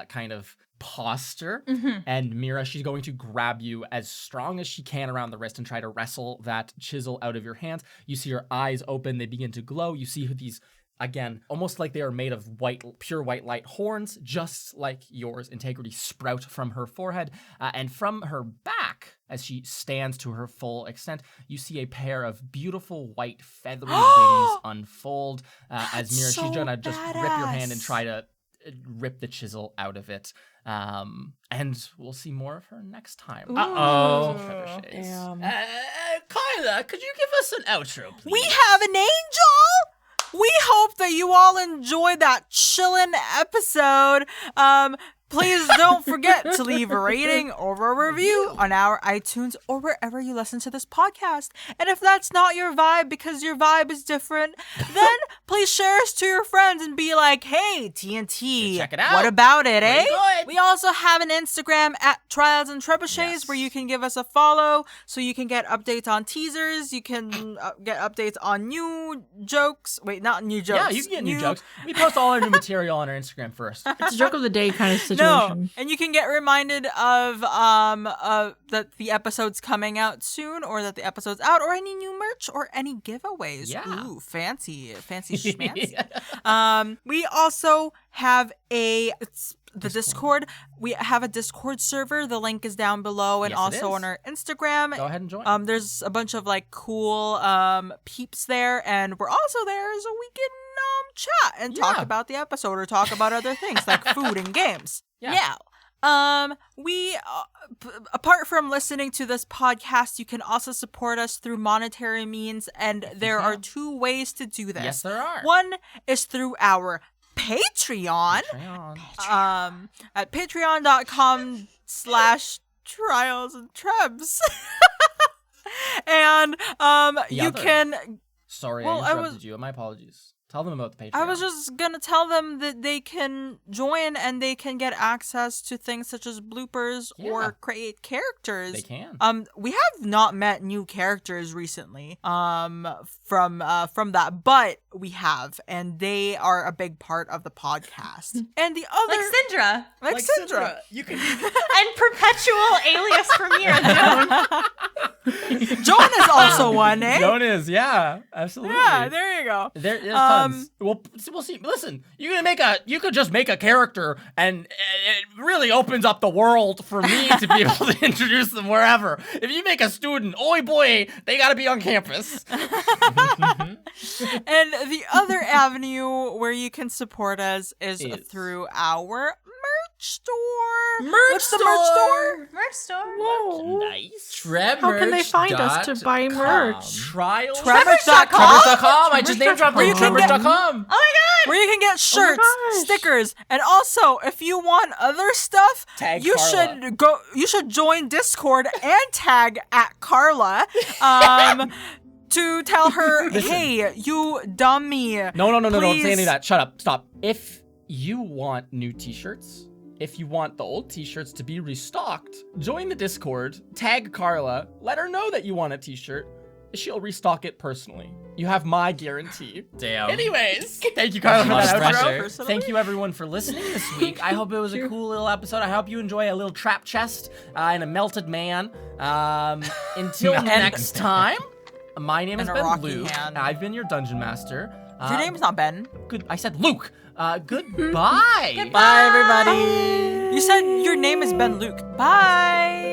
kind of posture. Mm-hmm. And Mira, she's going to grab you as strong as she can around the wrist and try to wrestle that chisel out of your hands. You see her eyes open, they begin to glow. You see these, again, almost like they are made of pure white light horns, just like yours, Integrity, sprout from her forehead. And from her back, as she stands to her full extent, you see a pair of beautiful white feathery wings unfold. As Mira, she's gonna just rip your hand and try to rip the chisel out of it. And we'll see more of her next time. Uh-oh. Trebuchets. Damn. Kyla, could you give us an outro, please? We have an angel! We hope that you all enjoyed that chillin' episode. Please don't forget to leave a rating or a review on our iTunes or wherever you listen to this podcast. And if that's not your vibe because your vibe is different, then please share us to your friends and be like, hey, TNT, Check it out. what about it, eh? Pretty good. We also have an Instagram at Trials and Trebuchets Yes. where you can give us a follow so you can get updates on teasers. You can get updates on new jokes. Wait, not new jokes. Yeah, you can get new jokes. We post all our new material on our Instagram first. It's a joke of the day kind of situation. No, and you can get reminded of that the episode's coming out soon, or that the episode's out, or any new merch, or any giveaways. Yeah. Ooh, fancy schmancy. We also have the Discord. We have a Discord server. The link is down below, and Yes, it also is. on our Instagram. Go ahead and join. There's a bunch of like cool peeps there, and we're also there so we can chat and talk Yeah. about the episode or talk about other things like food and games. Yeah. We apart from listening to this podcast, you can also support us through monetary means, and there are two ways to do this. Yes, there are. One is through our Patreon. At patreon.com/trials and trebs. And you other. can Sorry, Well, I I interrupted was- you. My apologies. Tell them about the Patreon. I was just gonna tell them that they can join and they can get access to things such as bloopers Yeah. or create characters. They can. We have not met new characters recently. From that, but we have, and they are a big part of the podcast. And the other, Like Syndra. like Syndra. You can. And perpetual alias for Mira, Joan. Joan is also one, eh? Joan is, yeah, absolutely. Yeah, there you go. There's tons. We'll see. Listen, you could just make a character, and it really opens up the world for me to be able to introduce them wherever. If you make a student, oi boy, they gotta be on campus. And the other avenue where you can support us is through our merch store. What's the merch store? Merch store. Whoa. Nice. How can they find us to buy merch? Trials. Trevor's.com. Trevor's.com. I just name dropped Where you can get- Trevor's.com. Oh my god! Where you can get shirts, gosh. stickers, and also if you want other stuff, Tag you Carla. should join Discord and tag at Carla. To tell her, hey, you dummy. No, don't Please. say any of that. Shut up. Stop. If you want new t-shirts, if you want the old t-shirts to be restocked, join the Discord, tag Carla, let her know that you want a t-shirt. She'll restock it personally. You have my guarantee. Damn. Anyways, thank you, Carla, for That's that a lot of outro. pressure. Thank you, everyone, for listening this week. I hope it was a cool little episode. I hope you enjoy a little trap chest and a melted man. Until next time, my name has And a been rocky Luke. hand. I've been your dungeon master. Your name's not Ben. Good. I said Luke. Goodbye. Bye, everybody. You said your name is Ben Luke. Bye.